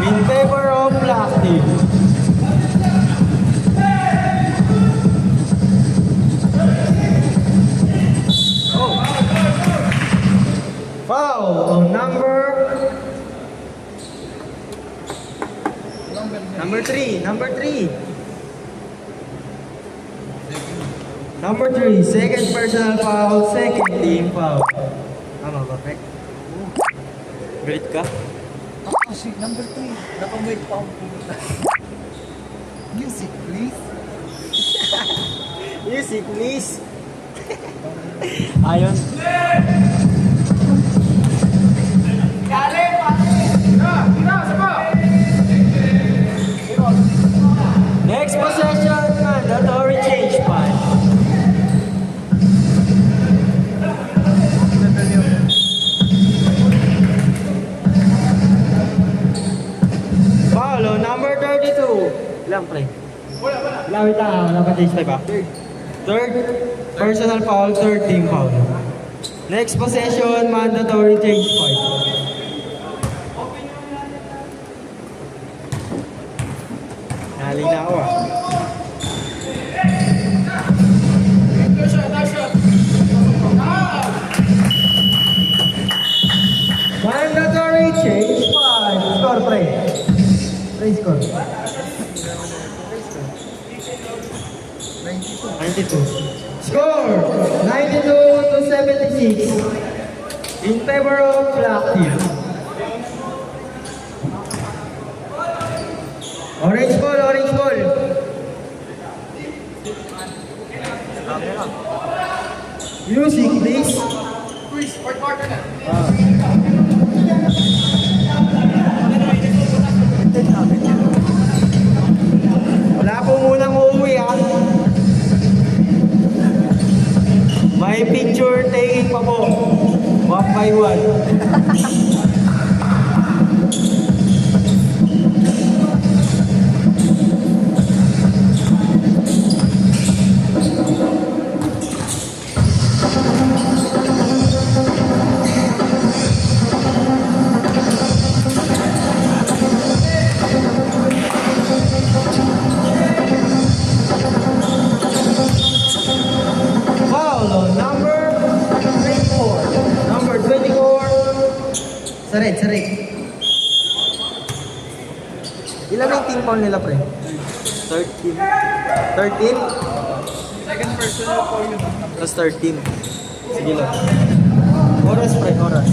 In favor of black team. Foul on number 3. Number 3, second personal foul, second team foul. Tama ba, Pek? Galit ka? Kasi number 3, nakamay pa ako. Music, please. Music, please. Ayon. Next possession, mandatory change point. Foul on number 32. Ilang play? Wala, wait lang. Wala pa change play ba? Third personal foul, third team foul. Next possession, mandatory change point. Nali na ako ah. Mandatory change point. Score, play. Play score. 92. Score 92 to 76 in favor of black team. Orange ball, orange ball. Music, please. Wala po munang uuwi ah. May picture taking pa po. One by one. Foul on number 24. Number 24. Sared. Ilan ang team foul nila, pre? 13. 13? Second personal for you. Plus 13. Sige lang. Oras, pre, oras.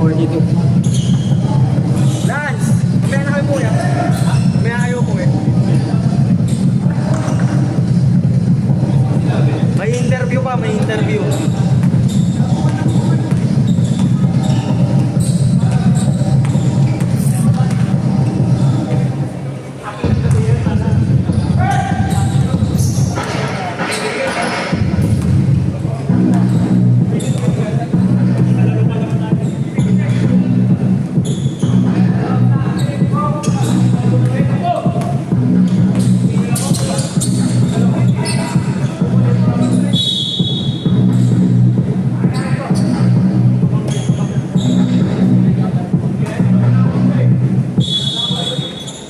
9:42. Lance! Mamaya na kayo po yan. Mamaya kayo po eh. May interview pa, may interview.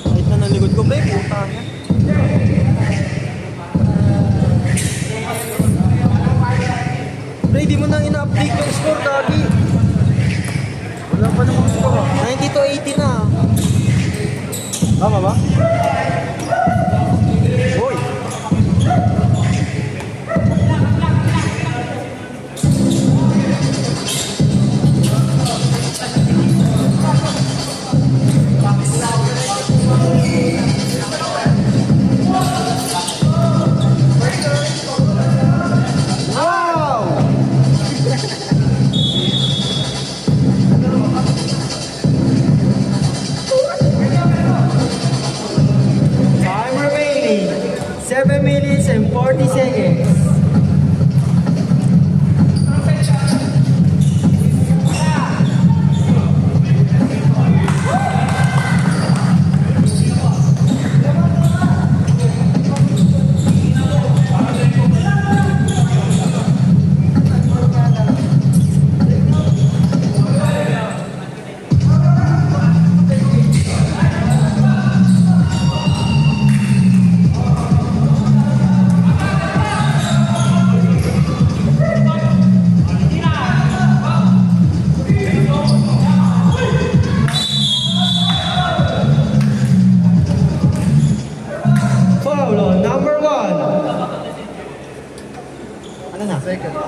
Kahit na ng likod ko, pre, puta niya. Pre, di mo nang ina-update yung score, Gabi. Wala pa namang score. 90 to 80 na. Tama ba? Hoy! Wow! Time remaining 7 minutes and 40 seconds.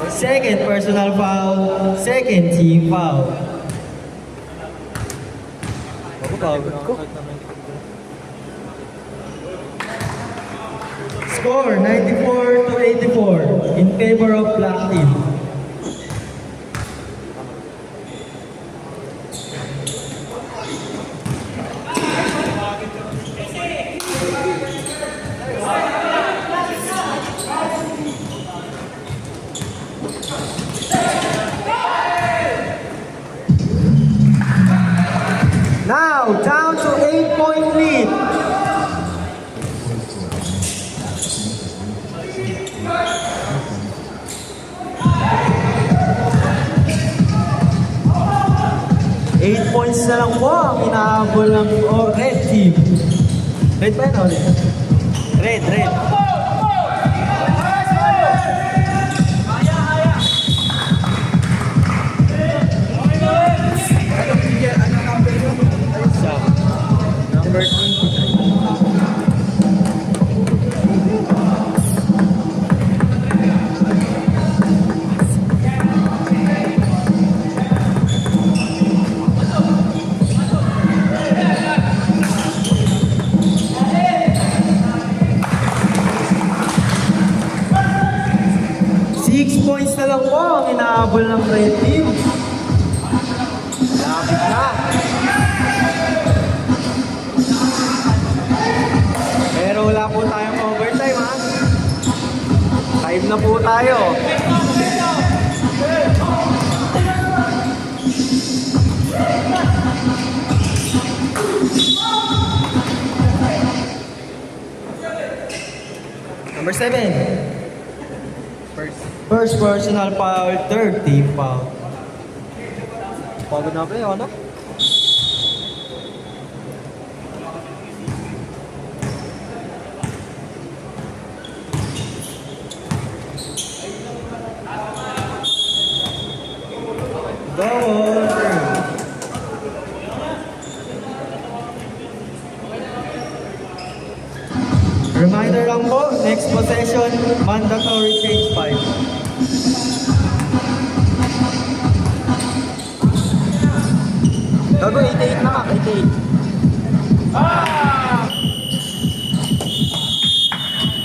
Second personal foul, second team foul. Score 94-84 in favor of black team. Now down to 8-point lead. Eight points na lang po ang inaabol ng red team. Red ba yun ulit? Red. Number 23. Six points na lang po ang inaabol ng red team. Lapit na. Pero wala po tayong overtime ha. Time na po tayo. Number 7. First personal foul, third team foul. Pagod na pre, ano? Go! Reminder lang po, next possession, mandatory change 5. Gago, 88 na ka, 88.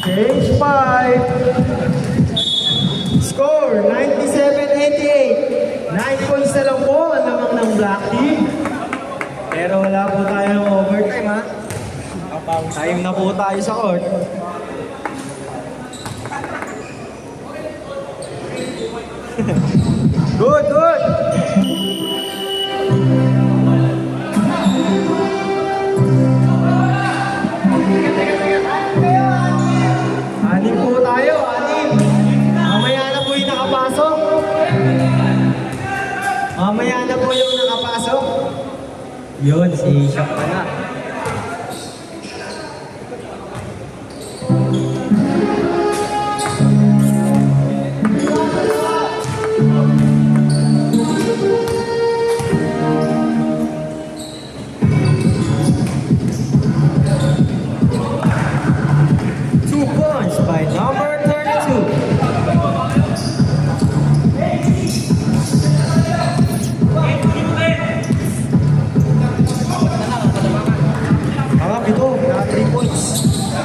Change 5. Score, 97-88. 9 points na lang po ang lamang ng black team. Pero wala po tayong overtime ha. Time na po tayo sa court. Good. Anim po tayo, anim. Mamaya na po yung nakapasok. Mamaya na po yung nakapasok. Yun, si Shaq pala. By number 32. Ito, na 3 points. Na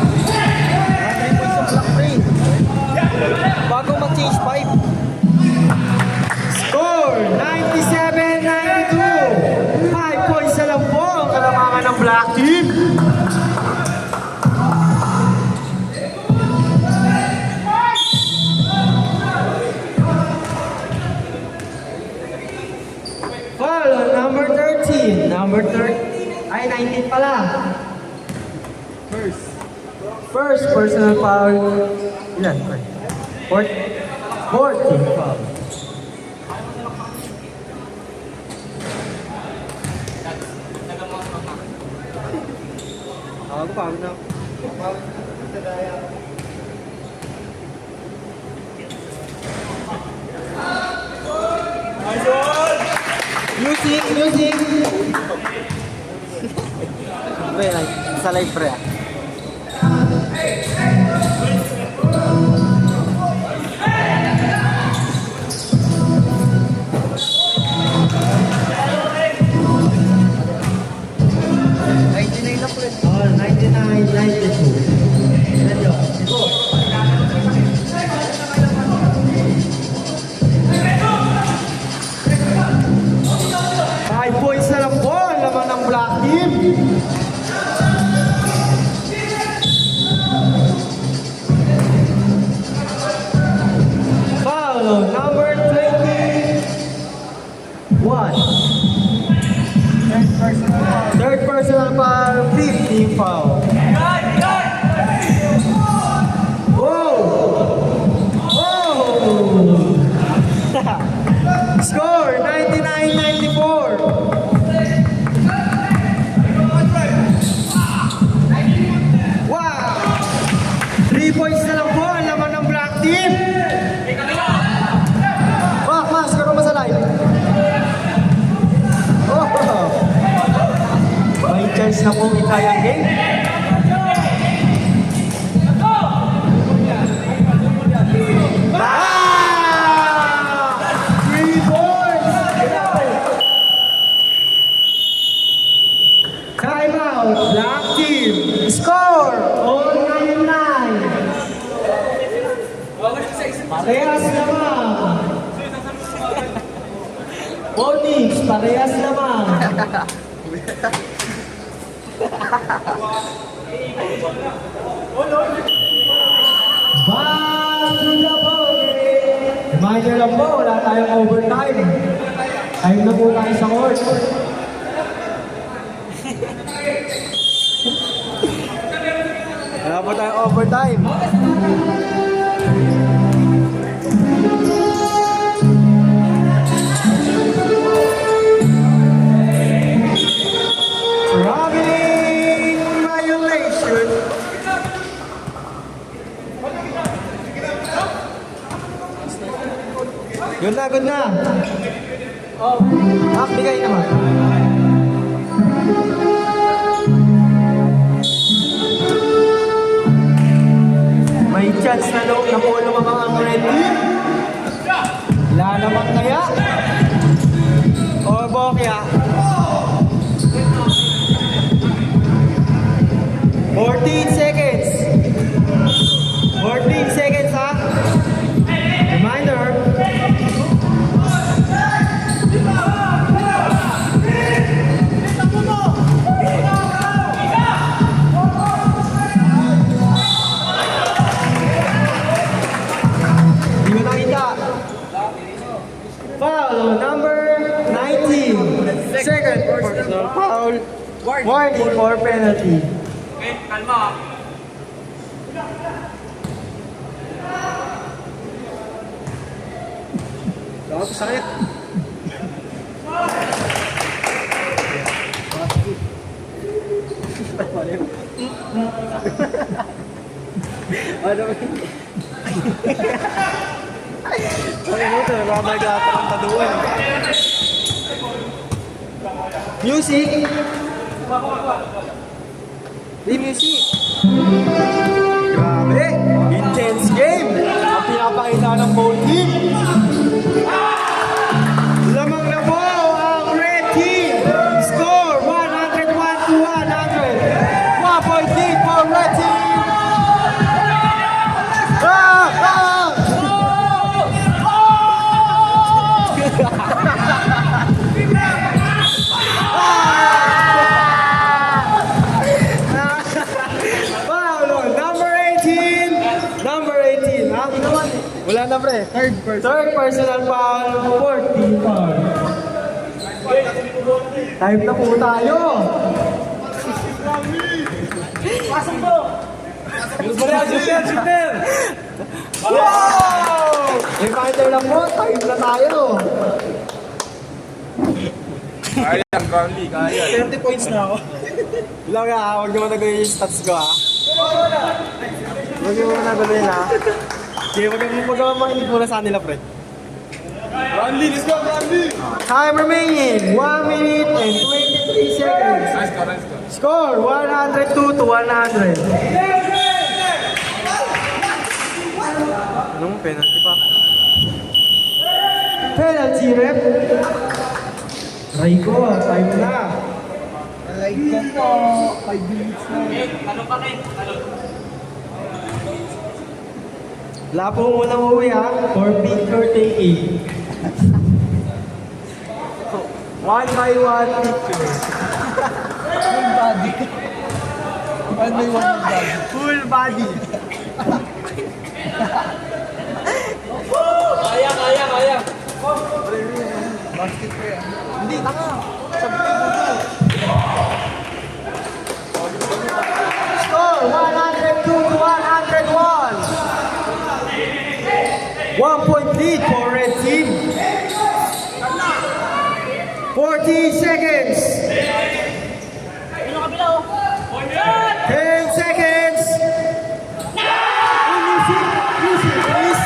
3 points sa black frame. Bago mag-change 5. Score, 97-92. 5 points na lang po ang kalamangan ng black team. Foul on number 13. Number 13. Ay, 19 pala. First personal foul. Ilan? Fourth team foul. Ako, pagod na. Music! Pre, sa live pre. Five points na lang po ang laman ng black team. Foul number 21. Third personal foul, 15 foul. Whoa! Whoa! Score 99-94. Wow! 3 points na lang po ang laman ng black team. Mas, karo mo sa live. Oh! May chance na pong itayang game. Time out, black team. Score! All 9-9. Parehas naman. Bonix, parehas naman. Back to the ball. Reminder lang po, wala tayong overtime. Time na po tayo sa court. Wala po tayong overtime. Traveling violation. Good na, good na. Bigay naman. May chance na po lumamang ang red team. Lalaman kaya? O bokya? 14 seconds. 14 seconds ha? Reminder. Di mo nakita. Foul number 19. Second personal foul. Warning for penalty. Sakit. Ano ba? Ano ito? Ramay gata ng taduan. Music. Di music. Grabe. Intense game. Ang pinapakita ng both team. Lamang na po ang red team. Score 101-100. 1 point lead for red team. Wala na pre. Third personal foul, 14 foul. Time na po tayo. Pasok po. Shooter. Wow! Reminder lang po, time na tayo. Kaya, Brownlee, kaya. 30 points na ako. Lang ha, huwag naman nagawin yung stats ko ha. Huwag naman nagawin ha. Okay, huwag naman makinig muna sa kanila, pre. Brownlee, let's go, Brownlee! Time remaining, 1 minute and 23 seconds. Nice go, nice go. Score, 102-100. Anong penalty pa? Penalty, rep. Try ko, time na. Like ko po, 5 minutes na. Wala po munang uwi ha, for picture taking. One by one picture. Full body. One by one body. Full body. Basket ko yan. Hindi, tanga. Sabi ko mo. Score 102 to 101. 1 point lead for red team. 40 seconds. 10 seconds. Music, please.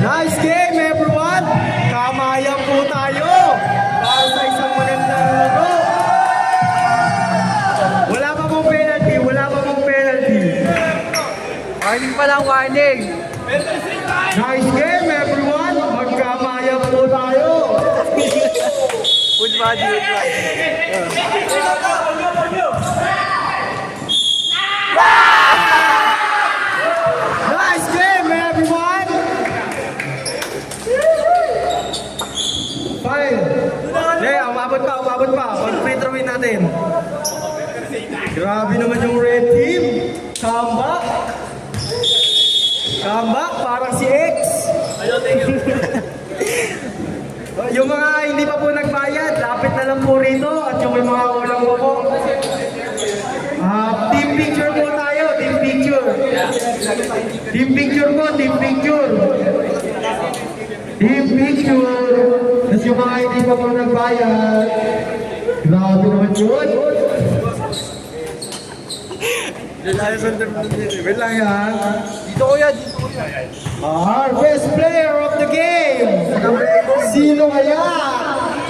Nice game, everyone! Kamayan po tayo para sa isang magandang laro. Wala pa pong penalty, wala pa pong penalty. Warning pa lang, warning. Nice game, everyone! Magkamayan po tayo. Full body, full body. Nice game, everyone! Fine. Umabot pa. Pag-free throwin natin. Grabe naman yung red team. Comeback. Comeback, parang si X. Yung mga hindi pa po nagbayad, lapit na lang po rito. At yung may mga ulam ko po. Team picture po tayo, team picture. Team picture po, team picture. Team picture. Tapos yung mga hindi pa po nagbayad. Grabe naman yun. Wait lang yan. Dito kuya, dito kuya. Our best player of the game. Sino kaya?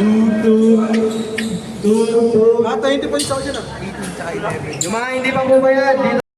Tutu. 20 points ako dyan ah. 18 tsaka 11. Yung mga hindi pa po bayad, dito